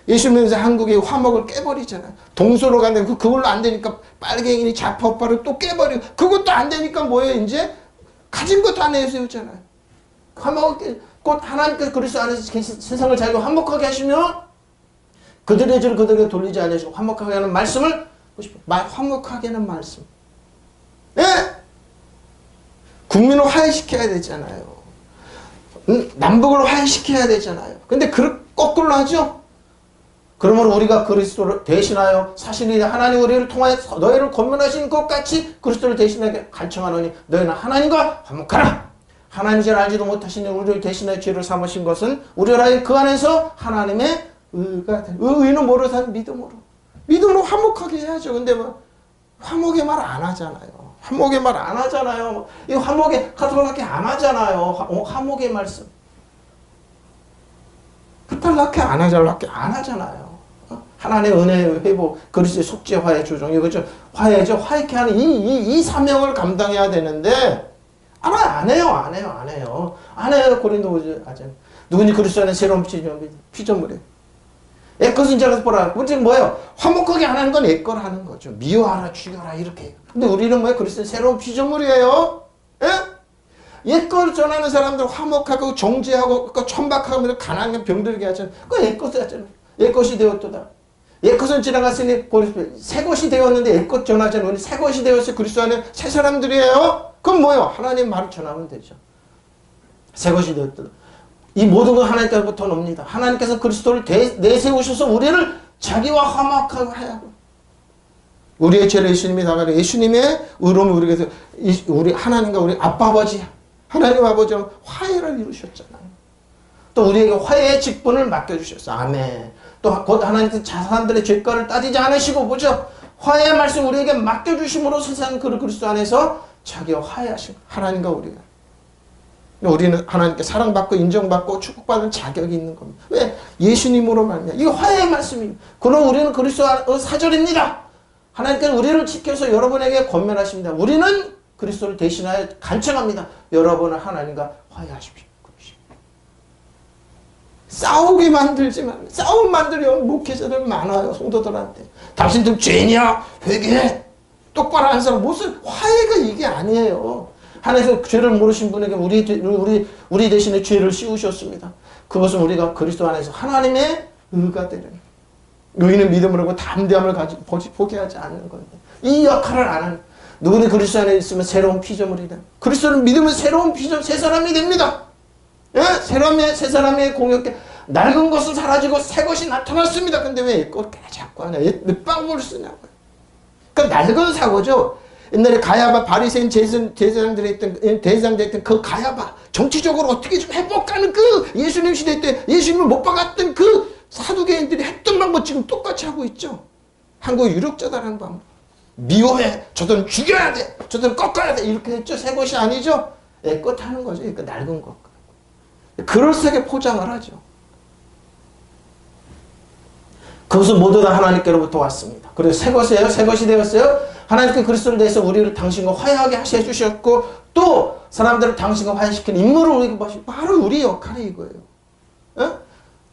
예수 믿는 사람 한국의 화목을 깨버리잖아. 동서로 가는데 그걸로 안 되니까 빨갱이니 좌파 오빠를 또 깨버리고 그것도 안 되니까 뭐예요? 이제 가진 것도 안 내세우잖아요. 화목을 곧 하나님께서 그리스도 안에서 계신 세상을 자기가 화목하게 하시며 그들의 죄를 그들에게 돌리지 않으시고 화목하게 하는 말씀을 화목하게 하는 말씀. 예? 국민을 화해시켜야 되잖아요. 남북을 화해시켜야 되잖아요. 근데 거꾸로 하죠? 그러므로 우리가 그리스도를 대신하여 사실이 하나님 우리를 통하여 너희를 권면하신 것 같이 그리스도를 대신하게 간청하노니 너희는 하나님과 화목하라. 하나님 잘 알지도 못하시는 우리를 대신하여 죄를 삼으신 것은 우리를 그 안에서 하나님의 의가 된 의는 뭐로 산 믿음으로. 믿음으로 화목하게 해야죠. 근데 뭐 화목의 말 안 하잖아요. 화목의 말 안 하잖아요. 이 화목의 카톨릭 안 하잖아요. 화목의 말씀. 카톨릭 안 하잖아요. 하나님의 은혜 회복, 그리스도의 속죄화의 조정, 이거죠. 화해죠. 화해케 하는 이 사명을 감당해야 되는데 안 해요. 고린도 아전. 누군지 그리스도 안에 새로운 피조물이에요. 애것은 자라서 보라. 문제는 뭐예요? 화목하게 안 하는 건 애걸 하는 거죠. 미워하라, 죽여라, 이렇게. 근데 우리는 뭐예요? 그리스도의 새로운 피조물이에요. 예? 옛것 전하는 사람들 화목하고 정죄하고 천박하고 가난하게 병들게 하잖아요. 그거 옛것이 하잖아요. 옛것이 되었도다. 옛것은 지나갔으니 새것이 되었는데 옛것 전하잖아요. 우리 새것이 되었어요. 그리스도 안에 새 사람들이에요. 그럼 뭐예요? 하나님 말을 전하면 되죠. 새것이 되었도다. 이 모든 건 하나님께로부터 옵니다. 하나님께서 그리스도를 내세우셔서 우리를 자기와 화목하게 하고 우리의 죄를 예수님이 다가려 예수님의 의로움을 우리에게서 우리 하나님과 우리 아빠 아버지 하나님 아버지와 화해를 이루셨잖아요. 또 우리에게 화해의 직분을 맡겨주셨어요. 아멘. 또 곧 하나님께서 자사람들의 죄가를 따지지 않으시고 보죠. 화해의 말씀 우리에게 맡겨주심으로 세상 그리스도 안에서 자기와 화해하신 하나님과 우리가 우리는 하나님께 사랑받고 인정받고 축복받는 자격이 있는 겁니다. 왜? 예수님으로 말미암아. 이거 화해의 말씀입니다. 그럼 우리는 그리스도 사절입니다. 하나님께는 우리를 지켜서 여러분에게 권면하십니다. 우리는 그리스도를 대신하여 간청합니다. 여러분은 하나님과 화해하십시오. 싸우게 만들지 마. 싸움 만들려면 목회자들 많아요. 성도들한테. 당신들 죄냐? 회개해. 똑바로 하는 사람 무슨 화해가 이게 아니에요. 하나님께서 죄를 모르신 분에게 우리 대신에 죄를 씌우셨습니다. 그것은 우리가 그리스도 안에서 하나님의 의가 되는 의인은 믿음을 하고 담대함을 가지고 포기하지 않는 겁니다. 이 역할을 안 하는 누구는 그리스도 안에 있으면 새로운 피조물이다. 그리스도를 믿으면 새로운 피조물, 새 사람이 됩니다. 예? 새 사람의 공격에 낡은 것은 사라지고 새 것이 나타났습니다. 근데 왜 그걸 자꾸 하냐? 몇 방법을 쓰냐고요. 그러니까 낡은 사고죠. 옛날에 가야바 바리새인 제사장들이 했던 대장들이 했던 그 가야바 정치적으로 어떻게 좀 해볼까는 그 예수님 시대 때 예수님을 못 박았던 그 사두개인들이 했던 방법 지금 똑같이 하고 있죠. 한국 유력자다라는 방법. 미워해. 저들은 죽여야 돼. 저들은 꺾어야 돼. 이렇게 했죠. 새 것이 아니죠. 애껏 하는 거죠. 그러니까 낡은 것. 그럴싸하게 포장을 하죠. 그것은 모두 다 하나님께로부터 왔습니다. 그래서 새 것이에요. 새 것이 되었어요. 하나님께 그리스도를 내서 우리를 당신과 화해하게 하셔 주셨고 또 사람들을 당신과 화해시키는 인물을 우리가 보시고 바로 우리 역할이 이거예요. 어?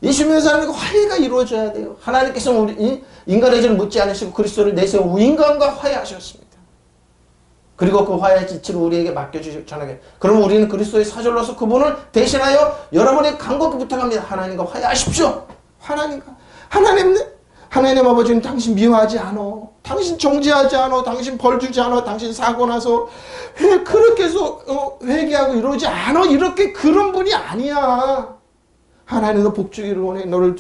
예수 믿는 사람과 화해가 이루어져야 돼요. 하나님께서 우리 인간의 죄를 묻지 않으시고 그리스도를 내세워 인간과 화해하셨습니다. 그리고 그 화해의 지치를 우리에게 맡겨주시고 전하게. 그러면 우리는 그리스도의 사절로서 그분을 대신하여 여러분의 간곡히 부탁합니다. 하나님과 화해하십시오. 하나님 아버지는 당신 미워하지 않아. 당신 정죄하지 않아. 당신 벌 주지 않아. 당신 사고 나서 그렇게 해서 회개하고 이러지 않아. 이렇게 그런 분이 아니야. 하나님 너 복주기를 원해. 너를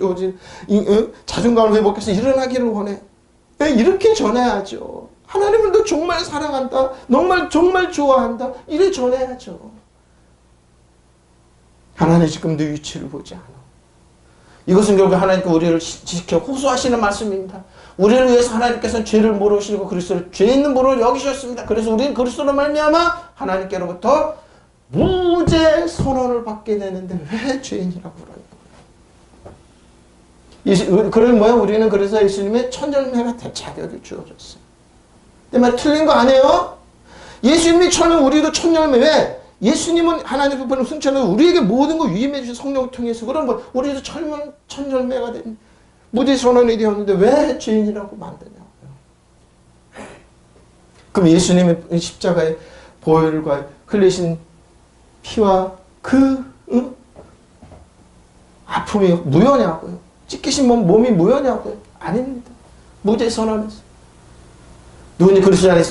자존감을 회복해서 일어나기를 원해. 이렇게 전해야죠. 하나님은 너 정말 사랑한다. 정말 좋아한다. 이래 전해야죠. 하나님 지금 너 위치를 보지 않아. 이것은 결국 하나님께 우리를 지켜 호소하시는 말씀입니다. 우리를 위해서 하나님께서는 죄를 모르시고 그리스도를 죄 있는 분으로 여기셨습니다. 그래서 우리는 그리스도로 말미암아 하나님께로부터 무죄 선언을 받게 되는데 왜 죄인이라고 그러냐. 그런 뭐야? 우리는 그래서 예수님의 천절매가 될 자격이 주어졌어요. 내 말 틀린 거 아니에요? 예수님이 우리도 천절매. 왜? 예수님은 하나님의 분을 승천해서 우리에게 모든 걸 위임해 주신 성령을 통해서 그런 거 우리도 천절매가 된 무죄 선언이 되었는데 왜 죄인이라고 만드냐고요. 그럼 예수님의 십자가의 보혈과 흘리신 피와 아픔이 무효냐고요. 찢기신 몸이 무효냐고요. 아닙니다. 무죄 선언에서. 누군지 그리스도 안에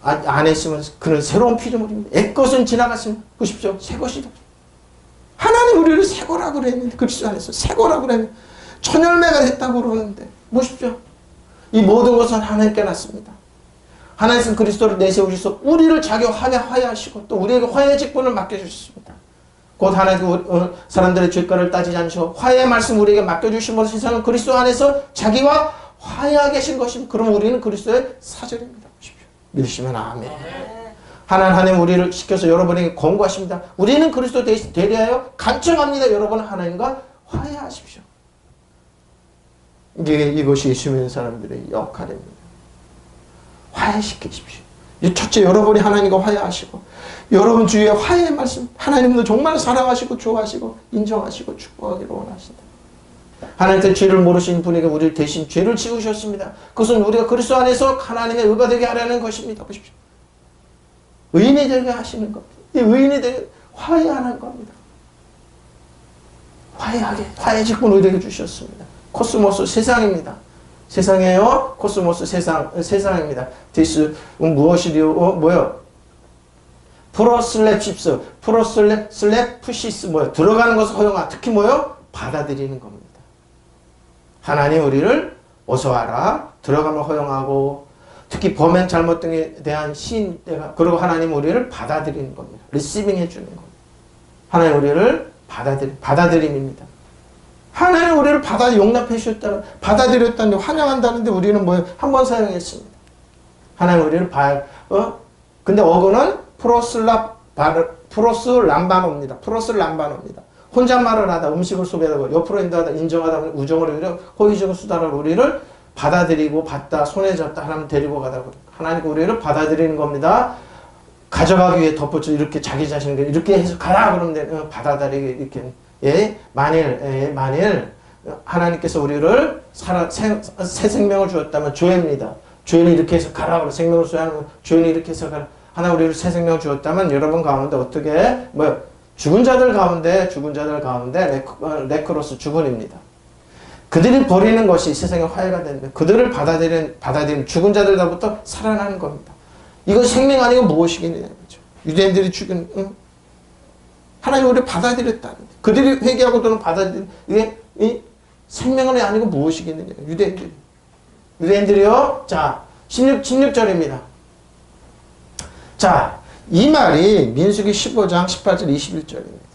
안에 있으면 그는 새로운 피조물입니다. 옛것은 지나갔으면 보십시오. 새 것이다. 하나님 우리를 새 거라고 그랬는데 그리스도 안에서 새 거라고 그랬는데 천열매가 됐다고 그러는데 보십시오. 이 모든 것은 하나님께 났습니다. 하나님께서 그리스도를 내세우셔서 우리를 자기와 화해하시고 또 우리에게 화해의 직분을 맡겨주셨습니다. 곧 하나님 사람들의 죄가를 따지지 않으시고 화해의 말씀 우리에게 맡겨주심으로 세상은 그리스도 안에서 자기와 화해하게 하신 것입니다. 그럼 우리는 그리스도의 사절입니다. 보십시오. 믿으시면 아멘. 하나님 우리를 시켜서 여러분에게 권고하십니다. 우리는 그리스도 대리하여 간청합니다. 여러분은 하나님과 화해하십시오. 이것이 예수 믿는 사람들의 역할입니다. 화해시키십시오. 첫째 여러분이 하나님과 화해하시고 여러분 주위에 화해의 말씀 하나님도 정말 사랑하시고 좋아하시고 인정하시고 축복하기를 원하신다. 하나님께서 죄를 모르신 분에게 우리를 대신 죄를 지우셨습니다. 그것은 우리가 그리스도 안에서 하나님의 의가 되게 하려는 것입니다. 보십시오. 의인이 되게 하시는 겁니다. 이 의인이 되게 화해하는 겁니다. 화해 직분을 우리에게 주셨습니다. 코스모스 세상입니다. 세상이에요. 코스모스 세상입니다. this 무엇이리요? 뭐요? 프로슬랩십스, 프로슬랩푸시스 뭐요? 들어가는 것을 허용하. 특히 뭐요? 받아들이는 겁니다. 하나님 우리를 어서 와라. 들어가면 허용하고 특히 범행 잘못 등에 대한 시인대가 그리고 하나님 우리를 받아들이는 겁니다. 리시빙 해주는 겁니다. 하나님 우리를 받아들임입니다. 하나님 우리를 용납해 주셨다, 받아들였다는데 환영한다는데 우리는 뭐예요? 한 번 사용했습니다. 하나님 우리를 근데 어근은 프로스람바노입니다. 프로스람바노입니다. 혼잣말을 하다, 음식을 소개하고 옆으로 인도하다, 인정하다, 우정을 호의적인 수단을 우리를 받아들이고 받다, 손에 잡다, 하나님 데리고 가다. 하나님 우리를 받아들이는 겁니다. 가져가기 위해 덧붙여 이렇게 자기 자신을 이렇게 해서 가라 그러면 받아들이게 이렇게. 예, 만일 하나님께서 우리를 새 생명을 주었다면 조엘입니다. 조엘이 이렇게 해서 가라 그러 생명을 소유하는 조엘이 이렇게 해서 가라. 하나 우리를 새 생명을 주었다면 여러분 가운데 어떻게 죽은 자들 가운데 네크로스 죽은입니다. 그들이 버리는 것이 세상의 화해가 되는데 그들을 받아들이는 죽은 자들로부터 살아나는 겁니다. 이거 생명 아니고 무엇이겠느냐 거죠. 유대인들이 죽은 하나님 우리를 받아들였다는 그들이 회개하고 또는 받아들인 이게 생명은 아니고 무엇이겠느냐. 유대인들이요. 자 16절입니다. 자 이 말이 민수기 15장 18절 21절입니다.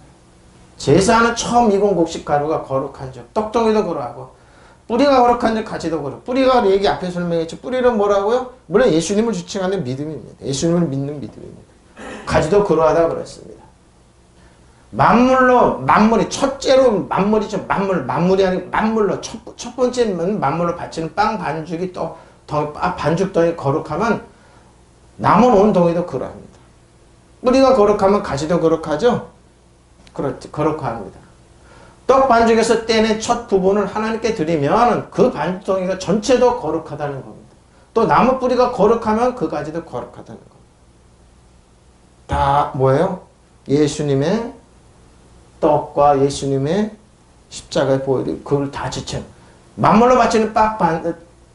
제사하는 처음 익은 곡식 가루가 거룩한 적 떡덩이도 그러하고 뿌리가 거룩한 적 가지도 그러고 뿌리가 얘기 앞에 설명했죠. 뿌리는 뭐라고요? 물론 예수님을 주칭하는 믿음입니다. 예수님을 믿는 믿음입니다. 가지도 그러하다 그랬습니다. 만물이 첫째로 만물이죠. 만물이 아니고 만물로 첫 번째는 만물로 바치는 빵 반죽이 반죽덩이 거룩하면 남은 온 동이도 그러합니다. 뿌리가 거룩하면 가지도 거룩하죠. 거룩합니다. 떡 반죽에서 떼낸 첫 부분을 하나님께 드리면 그 반죽덩이가 전체도 거룩하다는 겁니다. 또 나무 뿌리가 거룩하면 그 가지도 거룩하다는 겁니다. 다 뭐예요? 예수님의 떡과 예수님의 십자가의 보혈이 그걸 다 지칭. 만물로 바치는 빵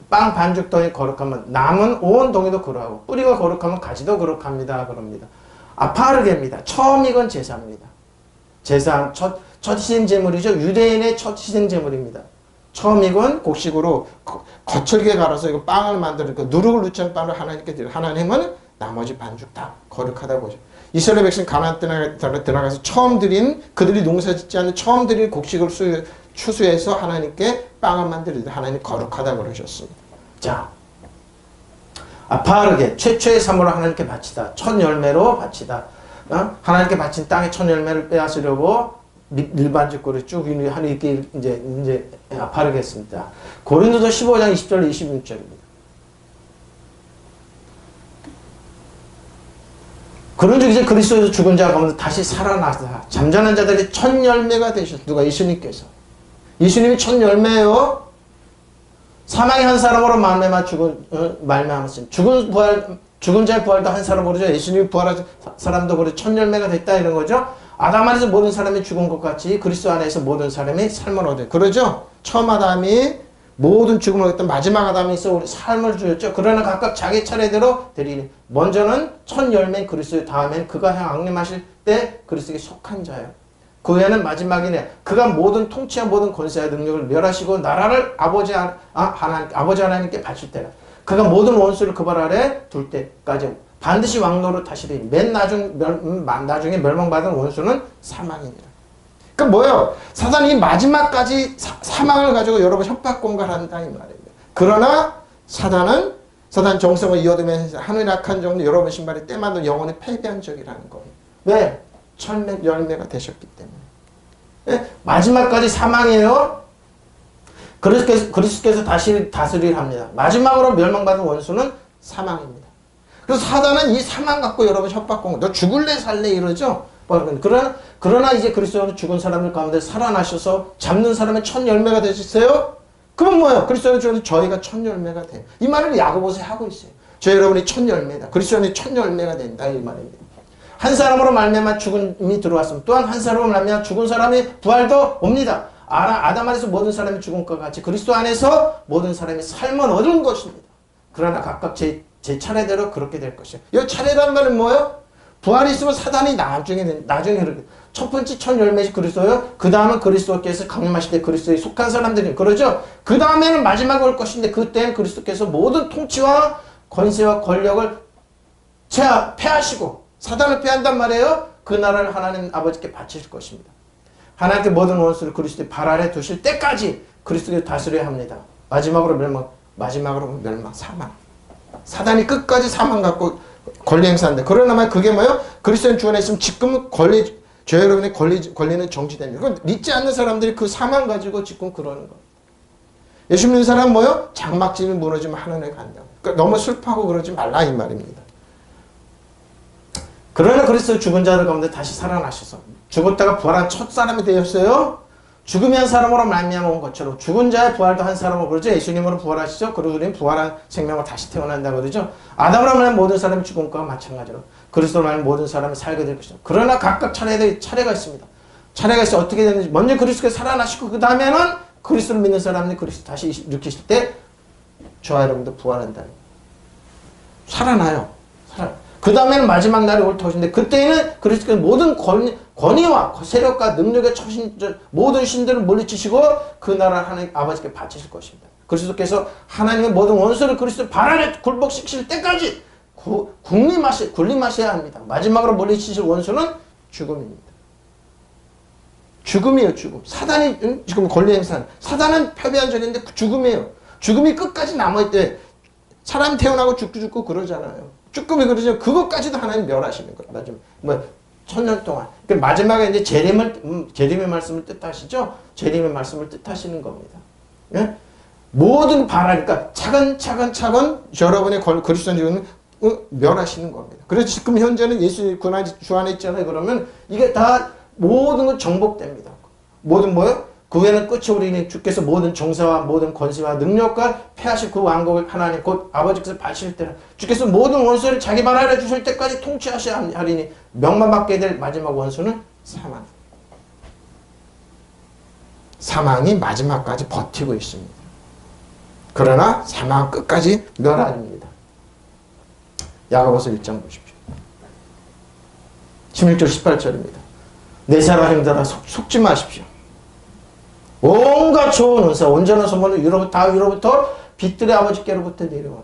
반죽덩이 거룩하면 남은 온 동이도 그러하고 뿌리가 거룩하면 가지도 거룩합니다. 그럽니다. 아파르게입니다. 처음 익은 제사입니다. 제사 첫 희생제물이죠. 유대인의 첫 희생제물입니다. 처음 익은 곡식으로 거칠게 갈아서 이거 빵을 만들고 누룩을 넣지 않은 빵을 하나님께 드려. 하나님은 나머지 반죽 다 거룩하다고 보죠. 이스라엘 백성 가나안 들어가서 처음 드린 그들이 농사짓지 않는 처음 드린 곡식을 추수해서 하나님께 빵을 만들어 하나님 거룩하다고 그러셨습니다. 자, 아파르게 최초의 사물을 하나님께 바치다. 첫 열매로 바치다. 하나님께 바친 땅의 첫 열매를 빼앗으려고 밀반죽거리 쭉 이렇게 이제 아파르게 했습니다. 고린도서 15장 20절 26절입니다. 그런즉 이제 그리스도에서 죽은 자 가운데 다시 살아나서 잠자는 자들이 첫 열매가 되셨다. 누가? 예수님께서. 예수님이 첫 열매예요. 사망의 한 사람으로 말미암았습니다. 죽은 자의 부활도 한 사람으로죠. 예수님이 부활한 사람도 그래 첫 열매가 됐다 이런 거죠. 아담 안에서 모든 사람이 죽은 것 같이 그리스도 안에서 모든 사람이 삶을 얻어요. 그러죠. 처음 아담이 모든 죽음을 얻었던 마지막 아담에서 우리 삶을 주었죠. 그러나 각각 자기 차례대로 드리니 먼저는 첫 열매인 그리스도, 다음엔 그가 왕림하실 때 그리스도에게 속한 자예요. 그 후에는 마지막이네. 그가 모든 통치와 모든 권세와 능력을 멸하시고 나라를 아버지 하나님께 바칠 때라. 그가 모든 원수를 그 발 아래 둘 때까지 반드시 왕노릇 하시리니 맨 나중에 멸망받은 원수는 사망입니다. 그러니까 뭐예요? 사단이 마지막까지 사망을 가지고 여러분 협박공갈을 한다 이 말입니다. 그러나 사단 정성을 이어두면서 하늘 악한 정도 여러분 신발에 때맞는 영혼이 패배한 적이라는 겁니다. 왜? 첫 열매가 되셨기 때문에. 네? 마지막까지 사망이에요. 그리스도께서 다시 다스리를 합니다. 마지막으로 멸망받은 원수는 사망입니다. 그래서 사단은 이 사망 갖고 여러분 협박공, 너 죽을래 살래 이러죠. 그러나 이제 그리스도로 죽은 사람들 가운데 살아나셔서 잡는 사람의 첫 열매가 되셨어요. 그건 뭐예요? 그리스도로 죽은 저희가 첫 열매가 돼요. 이 말을 야고보서에 하고 있어요. 저희 여러분이 첫 열매다. 그리스도는 첫 열매가 된다 이 말입니다. 한 사람으로 말미암아 죽음이 들어왔으면 또한 한 사람으로 말미암아 죽은 사람이 부활도 옵니다. 아담 안에서 모든 사람이 죽은 것 같이 그리스도 안에서 모든 사람이 삶을 얻은 것입니다. 그러나 각각 제 차례대로 그렇게 될 것이에요. 이 차례란 말은 뭐예요? 부활이 있으면 사단이 나중에 첫 번째 첫 열매시 그리스도예요. 그 다음은 그리스도께서 강림하실 때 그리스도에 속한 사람들이 그러죠. 그 다음에는 마지막에 올 것인데 그때는 그리스도께서 모든 통치와 권세와 권력을 패하시고 사단을 패한단 말이에요. 그 나라를 하나님 아버지께 바치실 것입니다. 하나님께 모든 원수를 그리스도의 발 아래 두실 때까지 그리스도를 다스려야 합니다. 마지막으로 멸망, 사망. 사단이 끝까지 사망 갖고 권리 행사한다. 그러나 그게 뭐예요? 그리스도인 주 안에 있으면 지금 저 여러분의 권리는 정지됩니다. 그건 믿지 않는 사람들이 그 사망 가지고 지금 그러는 거예요. 예수 믿는 사람은 뭐예요? 장막집이 무너지면 하늘에 간다. 그러니까 너무 슬퍼하고 그러지 말라 이 말입니다. 그러나 그리스도 죽은 자들 가운데 다시 살아나셔서 죽었다가 부활한 첫 사람이 되었어요. 죽음이 한 사람으로 말미암아 온 것처럼 죽은 자의 부활도 한 사람으로 그러죠. 예수님으로 부활하시죠. 그리고 우리는 부활한 생명을 다시 태어난다고 그러죠. 아담으로 말하면 모든 사람이 죽은 것과 마찬가지로 그리스도로 말하면 모든 사람이 살게 될 것이죠. 그러나 각각 차례가 있습니다. 차례가 있어 어떻게 되는지 먼저 그리스도가 살아나시고 그 다음에는 그리스도를 믿는 사람들이 그리스도 다시 일으키실 때 저와 여러분도 부활한다는 거예요. 살아나요. 그 다음에는 마지막 날이 올 터인데 그때는 그리스도께서 모든 권위와 세력과 능력의 모든 신들을 물리치시고 그 나라를 하나님 아버지께 바치실 것입니다. 그리스도께서 하나님의 모든 원수를 그리스도 발 아래 굴복시키실 때까지 군림하셔야 합니다. 마지막으로 물리치실 원수는 죽음입니다. 죽음이에요. 죽음. 사단이 지금 권리 행사는 사단은 패배한 적인데 죽음이에요. 죽음이 끝까지 남아있대. 사람 태어나고 죽고 그러잖아요. 죽음이 그러죠. 그것까지도 하나님 멸하시는 거예요. 마지막 1000년 동안. 그러니까 마지막에 이제 재림의 말씀을 뜻하시죠. 재림의 말씀을 뜻하시는 겁니다. 예? 모든 바라니까 차근차근 여러분의 그리스도인은 멸하시는 겁니다. 그래서 지금 현재는 예수 주 안에 있잖아요. 그러면 이게 다 모든 건 정복됩니다. 모든 뭐요? 그 후에는 끝이 우리는 주께서 모든 정사와 모든 권세와 능력과 패하실 그 왕국을 하나님 곧 아버지께서 바칠 때는 주께서 모든 원수를 자기 발 아래 주실 때까지 통치하셔야 하리니 명망받게 될 마지막 원수는 사망. 사망이 마지막까지 버티고 있습니다. 그러나 사망 끝까지 멸하입니다. 야고보서 1장 보십시오. 16절 18절입니다. 내 사랑 형제들아 속지 마십시오. 온갖 좋은 은사 온전한 선물을 위로부터 빛들의 아버지께로부터 내려오는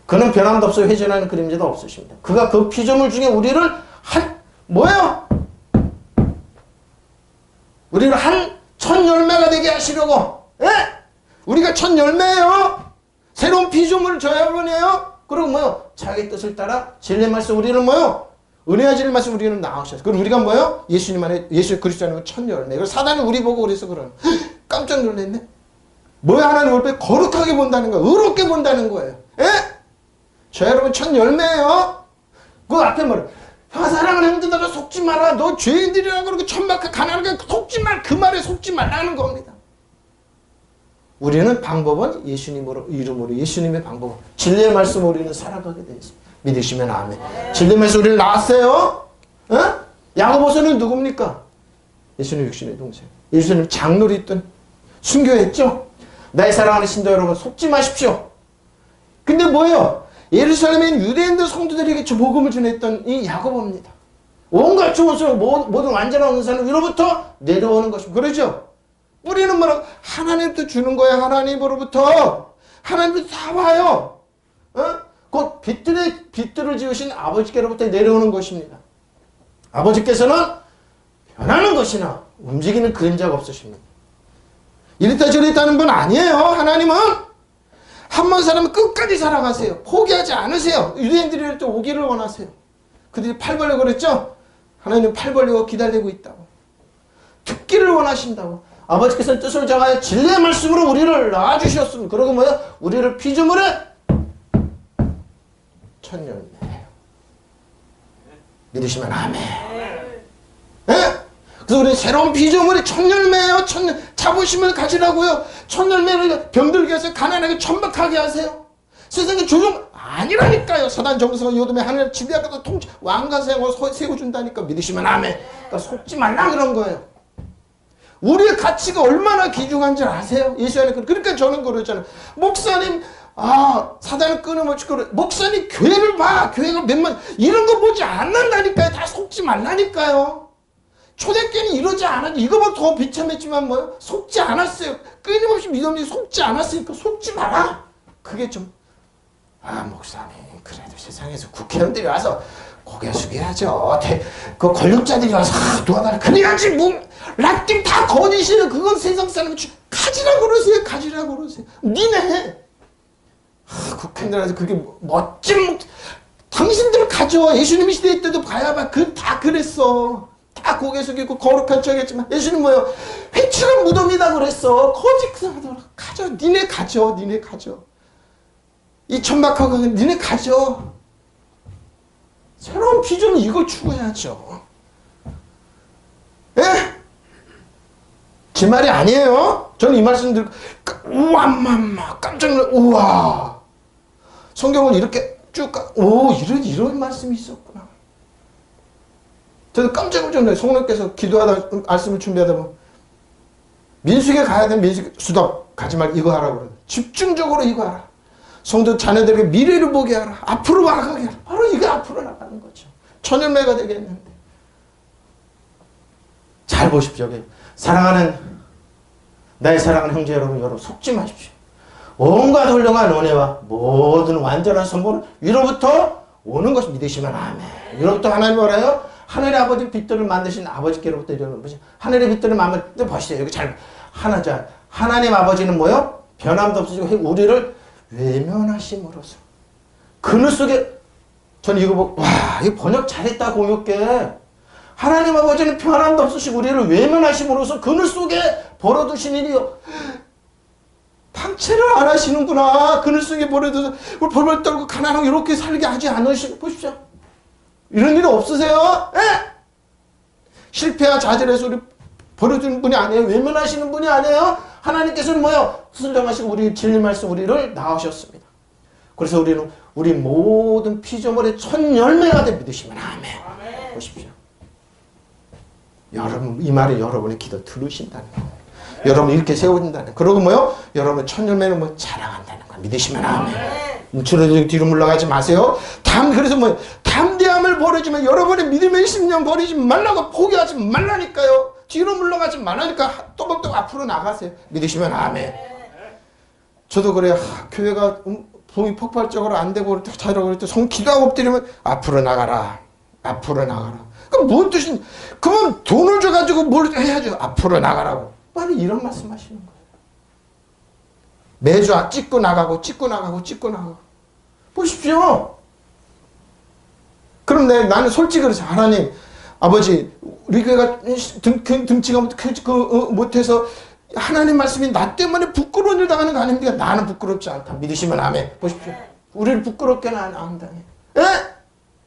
그는 변함도 없어 회전하는 그림자도 없으십니다. 그가 그 피조물 중에 우리를 뭐예요? 우리를 첫 열매가 되게 하시려고. 예? 우리가 첫 열매예요. 새로운 피조물 저여분이에요. 그리고 뭐요? 자기 뜻을 따라 진리의 말씀 우리는 뭐요? 은혜와 진리의 말씀 우리는 나오셨어요. 그럼 우리가 뭐요? 예수 그리스도 안에 첫 열매. 그래서 사단이 우리 보고 그래서 그러는 깜짝 놀랐네. 뭐야? 하나님 우리 거룩하게 본다는 거예요. 의롭게 본다는 거예요. 예? 저 여러분 첫 열매예요. 그 앞에 뭐래? 사랑하는 형제들아 속지 마라. 너 죄인들이라고 그러고 천박하게 가난하게 속지 말. 그 말에 속지 말라는 겁니다. 우리는 방법은 예수님으로 이름으로 예수님의 방법 진리의 말씀 우리는 살아가게 돼 있습니다. 믿으시면 아멘. 진리의 말씀 우리를 낳았어요. 어? 야고보서는 누굽니까? 예수님 육신의 동생. 예수님 장로로 있던 순교했죠. 나의 사랑하는 신도 여러분 속지 마십시오. 근데 뭐예요? 예루살렘에 유대인들 성도들에게 복음을 전했던 이 야고보입니다. 온갖 좋은 소리 모든 완전한 은사는 위로부터 내려오는 것입니다. 그러죠? 뿌리는 뭐라고? 하나님부터 주는 거예요. 하나님으로부터. 하나님부터 다 와요. 곧 빛들을 지으신 아버지께로부터 내려오는 것입니다. 아버지께서는 변하는 것이나 움직이는 그림자가 없으십니다. 이랬다 저랬다는 분 아니에요. 하나님은 한 번 살면 끝까지 살아가세요. 포기하지 않으세요. 유대인들이 이럴 때 오기를 원하세요. 그들이 팔 벌리고 그랬죠? 하나님은 팔 벌리고 기다리고 있다고. 듣기를 원하신다고. 아버지께서는 뜻을 정하여 진리의 말씀으로 우리를 낳아주셨습니다. 그러고 뭐야? 우리를 피조물에 첫 열매예요. 믿으시면 아멘. 예? 그래서 우리 새로운 피조물이 첫 열매예요. 자부심을 가지라고요. 첫 열매를 병들게 해서 가난하게 천박하게 하세요. 세상에 조종 아니라니까요. 사단 정서가 요동해 하늘 지배하고도 왕과 세워준다니까. 믿으시면 아멘. 그러니까 속지 말라 그런 거예요. 우리의 가치가 얼마나 귀중한지 아세요? 예수 안에. 그러니까 저는 그러잖아요. 목사님, 사단을 끊어먹지. 목사님, 교회를 봐. 교회가 몇만, 이런 거 보지 않는다니까요. 다 속지 말라니까요. 초대교회는 이러지 않았죠. 이거보다 더 비참했지만 뭐요? 속지 않았어요. 끊임없이 믿음이 속지 않았으니까 속지 마라. 그게 좀, 목사님, 그래도 세상에서 국회의원들이 와서 고개 숙여야죠. 그 권력자들이 와서 도와달라. 그래야지 라띵 다 거짓이에요. 그건 세상 사람 가지라고 그러세요. 가지라고 그러세요. 니네 국회의원들 와서 그게 멋진 당신들 가져. 예수님이 시대 때도 봐야봐. 다 그랬어. 다 고개 숙이고 거룩한 척했지만 예수님 뭐요? 회칠한 무덤이다 그랬어. 거짓하더라. 가져. 니네 가져. 니네 가져. 이 천박하고 니네 가져. 새로운 비전은 이걸 추구해야죠. 예? 제 말이 아니에요. 저는 이 말씀 듣고 우와 깜짝 놀라. 우와. 성경을 이렇게 쭉 이런 말씀이 있었구나. 저도 깜짝 놀랐어요. 성령께서 기도하다 말씀을 준비하다 보면 민수에게 가야 되면 민수에게 수덕 가지 말고 이거 하라고 그러는데 집중적으로 이거 하라. 성도 자녀들에게 미래를 보게 하라. 앞으로 나가게 하라. 바로 이게 앞으로 나가는 거죠. 천연매가 되겠는데. 잘 보십시오. 사랑하는 나의 사랑하는 형제 여러분 속지 마십시오. 온갖 훌륭한 은혜와 모든 완전한 선물은 위로부터 오는 것을 믿으시면 아멘. 위로부터 하나님 뭐라요? 하늘의 아버지 빛들을 만드신 아버지께로부터 이르는 것이 하늘의 빛들을 만들 보시죠. 여기 잘 하나님 아버지는 뭐요? 변함도 없으시고 우리를 외면하심으로써 그늘 속에 저는 이거 보고 이거 번역 잘했다 공유께. 하나님 아버지는 변함도 없으시고 우리를 외면하심으로써 그늘 속에 벌어두신 일이요. 방치를 안 하시는구나. 그늘 속에 벌어둬서 벌벌 떨고 가난하고 이렇게 살게 하지 않으시고 보십시오. 이런 일 없으세요? 예? 실패와 좌절해서 우리 버려주는 분이 아니에요. 외면하시는 분이 아니에요. 하나님께서는 뭐요? 순정하시고 우리 진리 말씀 우리를 낳으셨습니다. 그래서 우리는 우리 모든 피조물의 첫 열매가 돼 믿으시면 아멘. 보십시오. 여러분 이 말이 여러분의 기도 들으신다는 거예요. 여러분 이렇게 세워진다는 거예요. 그리고 뭐요? 여러분 첫 열매는 뭐 자랑한다는 거예요. 믿으시면 아멘. 주로 뒤로 물러가지 마세요. 그래서 뭐 담대함을 버리지만 여러분의 믿음의 심령 버리지 말라고 포기하지 말라니까요. 뒤로 물러가지 말라니까 또박또박 앞으로 나가세요. 믿으시면 아멘. 저도 그래요. 교회가 봄이 폭발적으로 안 되고 자라고 그럴 때 기도하고 엎드리면 앞으로 나가라. 앞으로 나가라. 그럼 뭔 뜻인? 그러면 돈을 줘가지고 뭘 해야죠? 앞으로 나가라고. 빨리 이런 말씀 하시는 거예요. 매주 찍고 나가고 보십시오. 그럼 나는 솔직히 그래서 하나님 아버지 우리 교회가 등치가 못해서 하나님 말씀이 나 때문에 부끄러운 일 당하는 거 아닙니까? 나는 부끄럽지 않다. 믿으시면 아멘. 보십시오. 우리를 부끄럽게는 안 한다니. 예?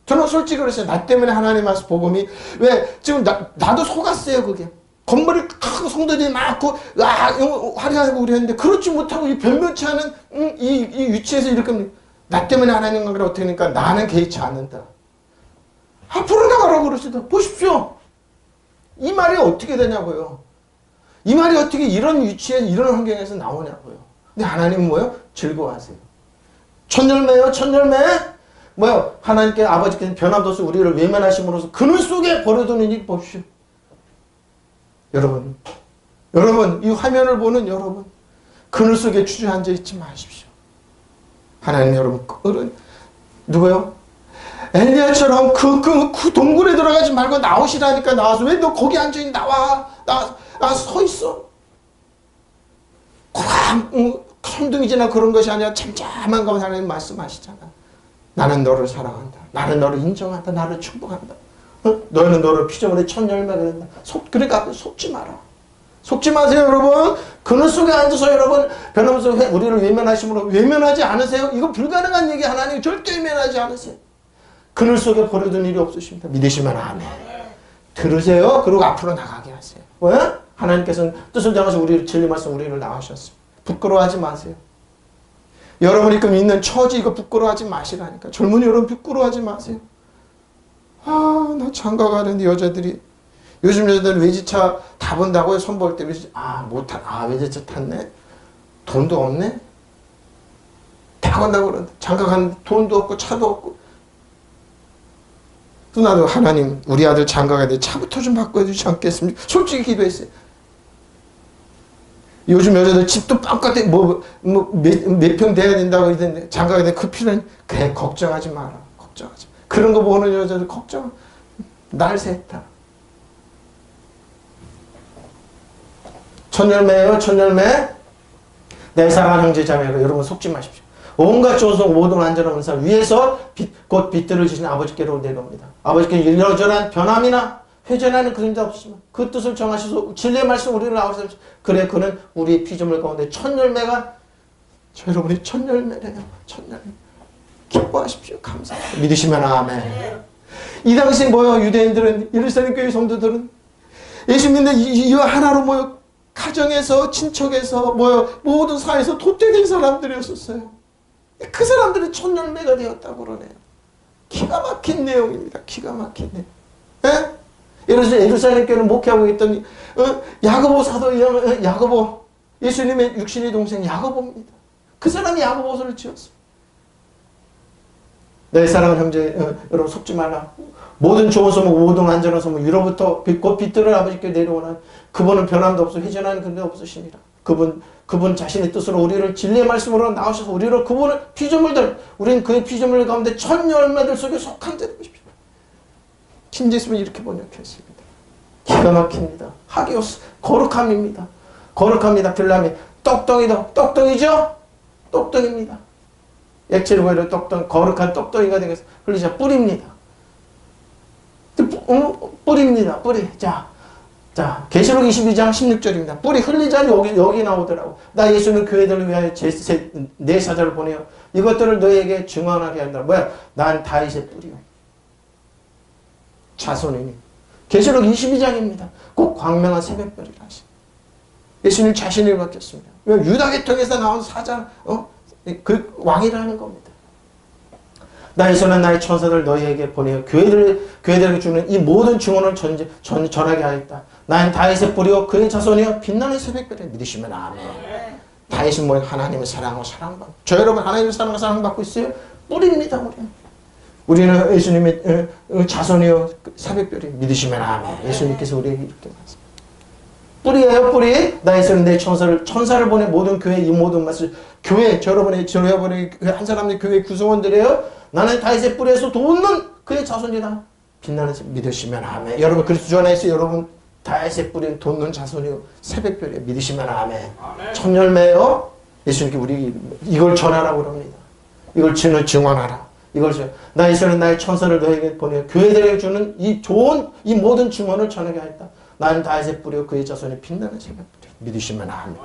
저는 솔직히 그랬어요. 나 때문에 하나님 말씀 복음이 왜 지금 나도 속았어요. 그게 건물이 크고 성도들이 많고 화려하고 그랬는데 그렇지 못하고 이 변변치 않은 이 위치에서 이렇게 나 때문에 하나님 관계를 어떻게 하니까 나는 개의치 않는다. 앞으로 나가라고 그러시다. 보십시오. 이 말이 어떻게 되냐고요. 이 말이 어떻게 이런 위치에 이런 환경에서 나오냐고요. 근데 하나님은 뭐요? 즐거워하세요. 첫열매요. 첫열매. 뭐요? 하나님께 아버지께서 변함도 없이 우리를 외면하심으로써 그늘 속에 버려두는 일 보십시오. 여러분 이 화면을 보는 여러분 그늘 속에 주저앉아 있지 마십시오. 하나님 여러분 누구요? 엘리야처럼 그 동굴에 들어가지 말고 나오시라니까. 나와서 왜 너 거기 앉아있니? 나와 서 있어. 천둥이지나 그런 것이 아니라 잠잠한 가운데 하나님 말씀하시잖아. 나는 너를 사랑한다. 나는 너를 인정한다. 나를 축복한다. 너는 너를 피조물의 첫 열매가 된다. 그러니까 속지 마라. 속지 마세요 여러분. 그늘 속에 앉아서 여러분 변함없이 우리를 외면하심으로 외면하지 않으세요. 이거 불가능한 얘기. 하나님 절대 외면하지 않으세요. 그늘 속에 버려둔 일이 없으십니다. 믿으시면 아멘. 들으세요. 그리고 앞으로 나가게 하세요. 왜? 하나님께서는 뜻을 정하셔서 우리를 진리 말씀 우리를 낳으셨습니다. 부끄러워하지 마세요. 여러분이 그 있는 처지 이거 부끄러워하지 마시라니까. 젊은이 여러분 부끄러워하지 마세요. 아, 나 장가 가는데 여자들이 요즘 여자들 외제차 타본다고요. 선볼 때 외제차 탔네. 돈도 없네. 타본다고 그러는데 장가 가는데 돈도 없고 차도 없고. 또 나도 하나님 우리 아들 장가 가는데 차부터 좀 바꿔주지 않겠습니까? 솔직히 기도했어요. 요즘 여자들 집도 빵같아 몇 평 돼야 된다고 했는데 장가 가는데 그 필요는 그래 걱정하지 마라. 걱정하지 마. 그런 거 보는 여자들 걱정 날 샜다. 천열매예요. 천열매. 내 사랑하는 형제자매가 여러분 속지 마십시오. 온갖 조성 모든 안전한 사람 위에서 곧 빛들을 주신 아버지께로 내려옵니다. 아버지께 이러저러한 변함이나 회전하는 그림자 없으시면 그 뜻을 정하셔서 진리의 말씀 우리를 나오셔서 그래 그는 우리의 피조물 가운데 천열매가 여러분이 천열매래요. 천열매. 기뻐하십시오. 감사합니다. 믿으시면 아멘. 이 당시 유대인들은 예루살렘 교회 성도들은 예수 믿는 이 하나로 가정에서 친척에서 모든 사회에서 도태된 사람들이었었어요. 그 사람들이 천열매가 되었다고 그러네요. 기가 막힌 내용입니다. 기가 막힌 내용. 예? 예루살렘 교회는 목회하고 있던 야고보 사도 야고보 예수님의 육신의 동생 야고보입니다. 그 사람이 야고보서를 지었어요. 내 사랑하는 형제 여러분 속지 말라. 모든 좋은 소문 모든 안전한 소문 위로부터 곧 빛들을 아버지께 내려오는 그분은 변함도 없어 회전하는 근데 없으십니다. 그분 자신의 뜻으로 우리를 진리의 말씀으로 나오셔서 우리를 그분을 피조물들 우리는 그의 피조물 가운데 천열매들 속에 속한 자를 보십시오. 신제수는 이렇게 번역했습니다. 기가 막힙니다. 하기오스 거룩함입니다. 거룩합니다. 빌라미 떡덩이도 떡덩이죠? 떡덩입니다. 액체로 보이는 떡덩이 거룩한 떡덩이가 되겠어 흘리자 뿌립니다. 뿌립니다. 뿌리. 자, 계시록 22장 16절입니다. 뿌리 흘리자니 여기 나오더라고. 나 예수는 교회들을 위하여 내 사자를 보내요. 이것들을 너에게 증언하게 한다. 뭐야? 난 다윗의 뿌리요. 자손이니. 계시록 22장입니다. 꼭 광명한 새벽별이라 하시. 예수님 자신을 맡겼습니다. 유다 계통에서 나온 사자, 그 왕이라는 겁니다. 나에서는 나의 천사들 너희에게 보내어 교회들에게 주는 이 모든 증언을 전하게 하였다. 나는 다윗의 뿌리요 그의 자손이요 빛나는 새벽별에 믿으시면 아멘. 다윗은 하나님의 사랑하고 사랑받고 저 여러분 하나님의 사랑과 사랑받고 있어요? 뿌리입니다. 우리는 예수님의 자손이요 새벽별에 믿으시면 아멘. 예수님께서 우리에게 이렇게 말씀하십니다. 뿌리예요 뿌리. 나에서는 내 천사를 보내 모든 교회 이 모든 것을 교회 여러분의 한 사람의 교회 구성원들이에요. 나는 다윗의 뿌리에서 돋는 그의 자손이다. 빛나는 믿으시면 아멘. 여러분 그리스도 안에 있어 여러분 다윗의 뿌리는 돋는 자손이요 새벽별이에요. 믿으시면 아멘. 천열매요. 예수님께 우리 이걸 전하라고 합니다. 이걸 증언하라. 나에서는 나의 천사를 너에게 보내어 교회들에게 주는 이 좋은 이 모든 증언을 전하게 하였다. 나는 다윗의 뿌리요 그의 자손이 빛나는 새벽별이에요. 믿으시면 아멘.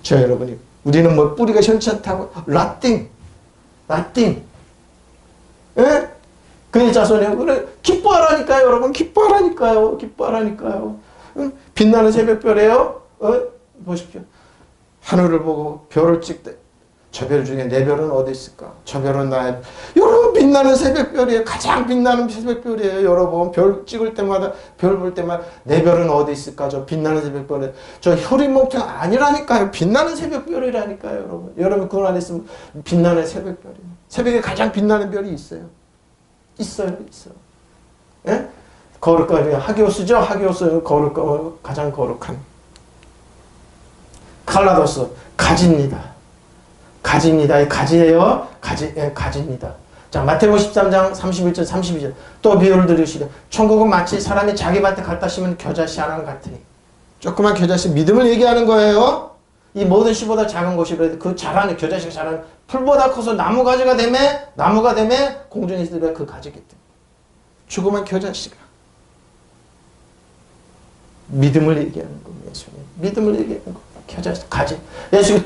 자 여러분이 우리는 뿌리가 현치 않다고 라띵 예? 그의 자손이요. 그래 기뻐하라니까요. 여러분 기뻐하라니까요. 응? 빛나는 새벽별이에요. 보십시오. 하늘을 보고 별을 찍되 저 별 중에 내 별은 어디 있을까? 저 별은 나의 여러분 빛나는 새벽별이에요. 가장 빛나는 새벽별이에요. 여러분 별 찍을 때마다 별 볼 때마다 내 별은 어디 있을까? 저 빛나는 새벽별에 저 효리몽탕 아니라니까요. 빛나는 새벽별이라니까요. 여러분 그거 안 했으면 빛나는 새벽별이에요. 새벽에 가장 빛나는 별이 있어요. 있어요. 예? 거룩한 하기오스죠. 하기오스 가장 거룩한 칼라도스 가지입니다. 가지예요. 가지입니다. 자, 마태복음 13장 31절 32절 또 비유를 들으시되 천국은 마치 사람이 자기 밭에 갖다 심은 겨자씨 하나 같으니 조그만 겨자씨 믿음을 얘기하는 거예요. 이 모든 씨보다 작은 것이라 그 자라는 겨자씨가 자라는 풀보다 커서 나무가지가 되매 공중에 있으리라 그 가지기 때문에 조그만 겨자씨가 믿음을 얘기하는 겁니다. 예수님 믿음을 얘기하는 겁니다. 가지. 예수님이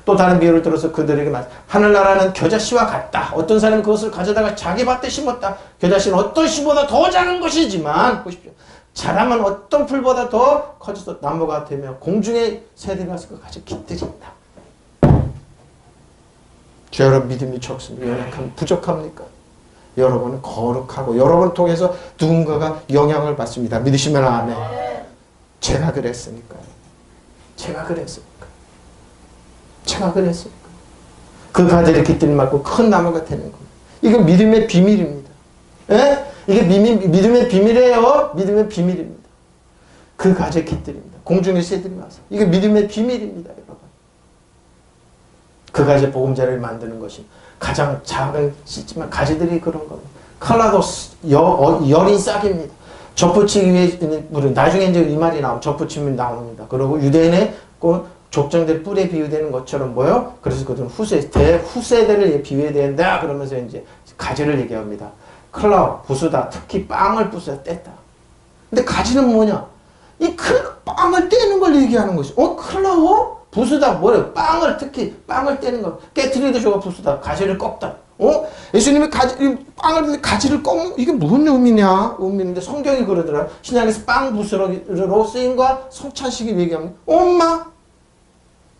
또 다른 비유를 들어서 그들에게 하늘나라는 겨자씨와 같다. 어떤 사람이 그것을 가져다가 자기 밭에 심었다. 겨자씨는 어떤 씨보다 더 작은 것이지만 보십시오. 자라면 어떤 풀보다 더 커져서 나무가 되며 공중에 새들이 와서 그 가지 깃들인다. 저 여러분 믿음이 적습니다. 부족합니까? 여러분은 거룩하고 여러분 통해서 누군가가 영향을 받습니다. 믿으시면 아멘. 제가 그랬으니까요. 제가 그랬으니까. 제가 그랬으니까. 그 가지를 깃들이 맞고 큰 나무가 되는 겁니다. 이거 믿음의 비밀입니다. 예? 이게 믿음의 비밀이에요. 믿음의 비밀입니다. 그 가지를 깃들입니다. 공중의 새들이 와서. 이게 믿음의 비밀입니다. 여러분. 그 가지 보금자리를 만드는 것이 가장 작은 씨지만 가지들이 그런 겁니다. 칼라도스 여린 싹입니다. 접붙이기 위해 나중에 이제 이 말이 나오면 접붙임이 나옵니다. 그리고 유대인의 족장들 뿔에 비유되는 것처럼 뭐요? 그래서 그들은 후세대를 비유해야 된다. 그러면서 이제 가지를 얘기합니다. 클라우 부수다. 특히 빵을 부수다 뗐다. 근데 가지는 뭐냐? 이 빵을 떼는 걸 얘기하는 것이. 클라우? 부수다 뭐래? 특히 빵을 떼는 거. 깨트리도 좋아 부수다. 가지를 꺾다. 예수님이 빵을 가지를 꺾는 이게 무슨 의미인데 성경이 그러더라. 신약에서 빵 부스러기로 쓰임과 성찬식을 얘기하면 엄마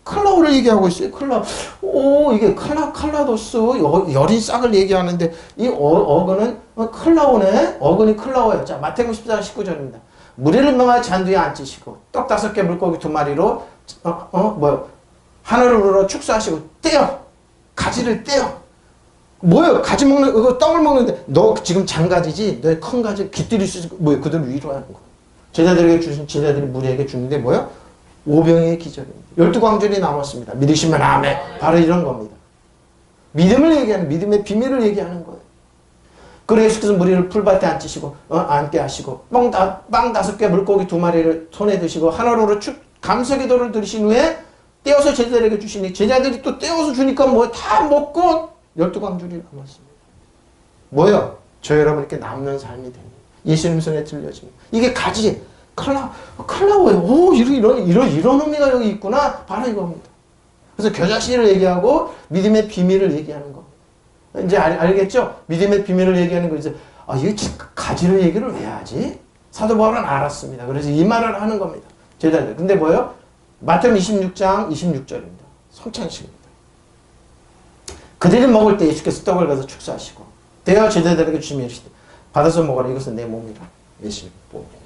클라우를 얘기하고 있어요. 클라우. 이게 칼라도스 여린 싹을 얘기하는데 이 어근은 클라우네. 어근이 클라우예요. 자, 마태복음 14장 19절입니다. 무리를 명하여 잔 위에 앉히시고 떡 5개 물고기 2마리로 하늘을 우러 축사하시고 떼어 가지를 떼어 뭐예요? 가지 먹는 떡을 먹는데 너 지금 장가지지? 너의 큰 가지 깃들일 수 있고 뭐예요? 그들을 위로하는 거예요. 제자들에게 주신 제자들이 무리에게 주는데 뭐예요? 오병이의 기절입니다. 12광절이 남았습니다. 믿으시면 아멘. 바로 이런 겁니다. 믿음을 얘기하는 믿음의 비밀을 얘기하는 거예요. 그리고 예수께서 무리를 풀밭에 앉히시고 앉게 하시고 빵 5개 물고기 2마리를 손에 드시고 하나로 감사기도를 드리신 후에 떼어서 제자들에게 주시니 제자들이 또 떼어서 주니까 뭐 다 먹고 12광줄이 남았습니다. 뭐요? 저 여러분께 남는 삶이 됩니다. 예수님 손에 들려집니다. 이게 가지 클라우예요. 이런 의미가 여기 있구나. 바로 이겁니다. 그래서 겨자씨를 얘기하고 믿음의 비밀을 얘기하는 겁니다. 이제 알겠죠? 믿음의 비밀을 얘기하는 거 이제 이거 가지를 얘기를 왜 하지? 사도 바울은 알았습니다. 그래서 이 말을 하는 겁니다. 제자들. 근데 뭐예요? 마태복음 26장 26절입니다. 성찬식입니다. 그들이 먹을 때 예수께서 떡을 가서 축사하시고 떼어 제자들에게 주시며 이르시되 받아서 먹어라. 이것은 내 몸이라. 예수님 몸입니다.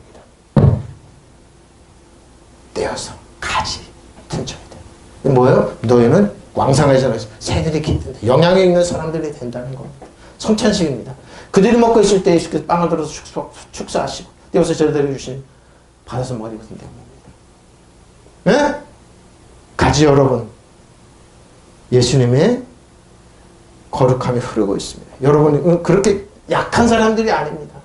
떼어서 가지 튼쳐야 돼. 뭐예요? 너희는 왕성해져서 새들이 깃든다. 영향력 있는 사람들이 된다는 겁니다. 성찬식입니다. 그들이 먹고 있을 때 예수께서 빵을 들어서 축사하시고 떼어서 제자들에게 주시니 받아서 먹어라. 이것은 내 몸입니다. 네? 가지 여러분. 예수님의 거룩함이 흐르고 있습니다. 여러분 그렇게 약한 사람들이 아닙니다.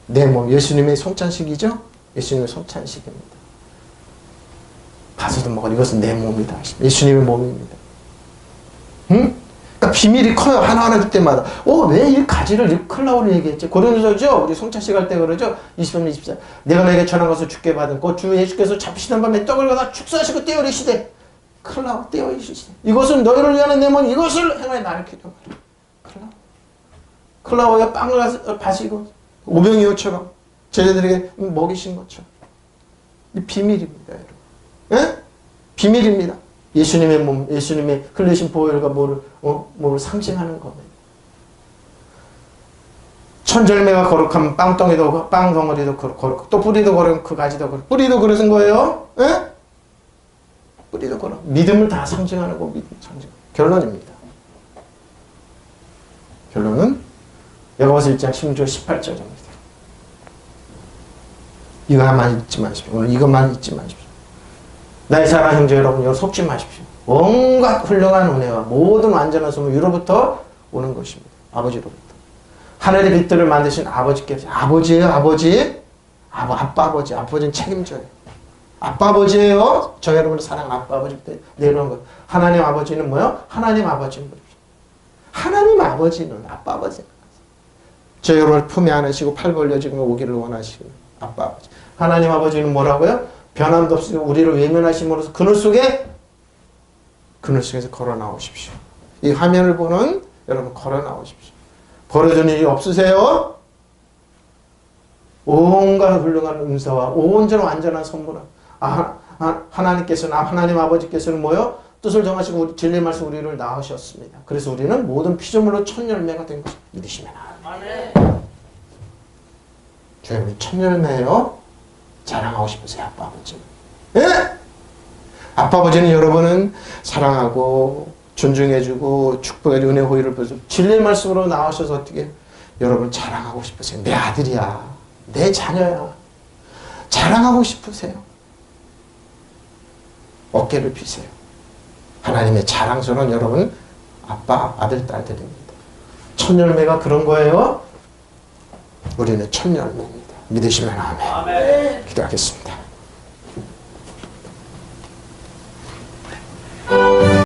내 몸, 예수님의 성찬식이죠? 예수님의 성찬식입니다. 가서도 먹어라. 이것은 내 몸이다. 예수님의 몸입니다. 응? 그러니까 비밀이 커요. 하나하나 줄 때마다. 왜 이 가지를 클라우를 얘기했지? 고린도서죠? 우리 성찬식 할 때 그러죠? 23, 24. 내가 너에게 전한 것을 주께 받은 곧 주 예수께서 잡히시는 밤에 떡을 가다 축사하시고 떼어리시되 클라우 떼어리시되 이것은 너희를 위하는 내 몸 이것을 행하여 나를 기도하라. 클라우에 빵을 가지고 오병이어처럼 제자들에게 먹이신 것처럼 이 비밀입니다. 여러분. 예? 비밀입니다. 예수님의 몸, 예수님의 흘리신 보혈과 몸을 상징하는 겁니다. 천절매가 거룩하면 빵덩이도 빵덩어리도 거룩, 또 뿌리도 거룩, 그 가지도 거룩. 뿌리도 그러신 거예요. 예? 뿌리도 거룩. 믿음을 다 상징하는 거, 믿음 상징. 결론입니다. 결론은 야고보서 1장 16절 18절입니다. 이거만 잊지 마십시오. 오늘 이것만 잊지 마십시오. 나의 사랑하는 형제 여러분, 이거 속지 마십시오. 온갖 훌륭한 은혜와 모든 완전한 소문 위로부터 오는 것입니다. 아버지로부터. 하늘의 빛들을 만드신 아버지께서 아버지예요, 아버지. 아빠 아버지. 아버지는 책임져요. 아빠 아버지예요. 저 여러분을 사랑하는 아빠 아버지부터 내려온 것. 하나님 아버지는 뭐요? 하나님 아버지는 뭐죠? 하나님 아버지는 아빠 아버지. 저 여러분을 품에 안으시고 팔 벌려지고 오기를 원하시고 아빠 아버지. 하나님 아버지는 뭐라고요? 변함도 없이 우리를 외면하심으로써 그늘 속에서 걸어 나오십시오. 이 화면을 보는 여러분 걸어 나오십시오. 버려진 일이 없으세요? 온갖 훌륭한 은사와 온전한 완전한 선물은 하나님께서는 하나님 아버지께서는 뭐요? 뜻을 정하시고 진리의 말씀 우리를 낳으셨습니다. 그래서 우리는 모든 피조물로 첫 열매가 된 것 믿으시면 아멘. 주님, 우리 첫 열매요 자랑하고 싶으세요, 아빠 아버지. 예? 아빠 아버지는 여러분은 사랑하고 존중해주고 축복해주고 은혜 호의를 보여주고 진리의 말씀으로 나오셔서 어떻게 여러분 자랑하고 싶으세요. 내 아들이야, 내 자녀야, 자랑하고 싶으세요. 어깨를 피세요. 하나님의 자랑스러운 여러분 아빠 아들 딸들입니다. 첫 열매가 그런 거예요. 우리는 첫 열매입니다. 믿으시면 아멘. 기도하겠습니다.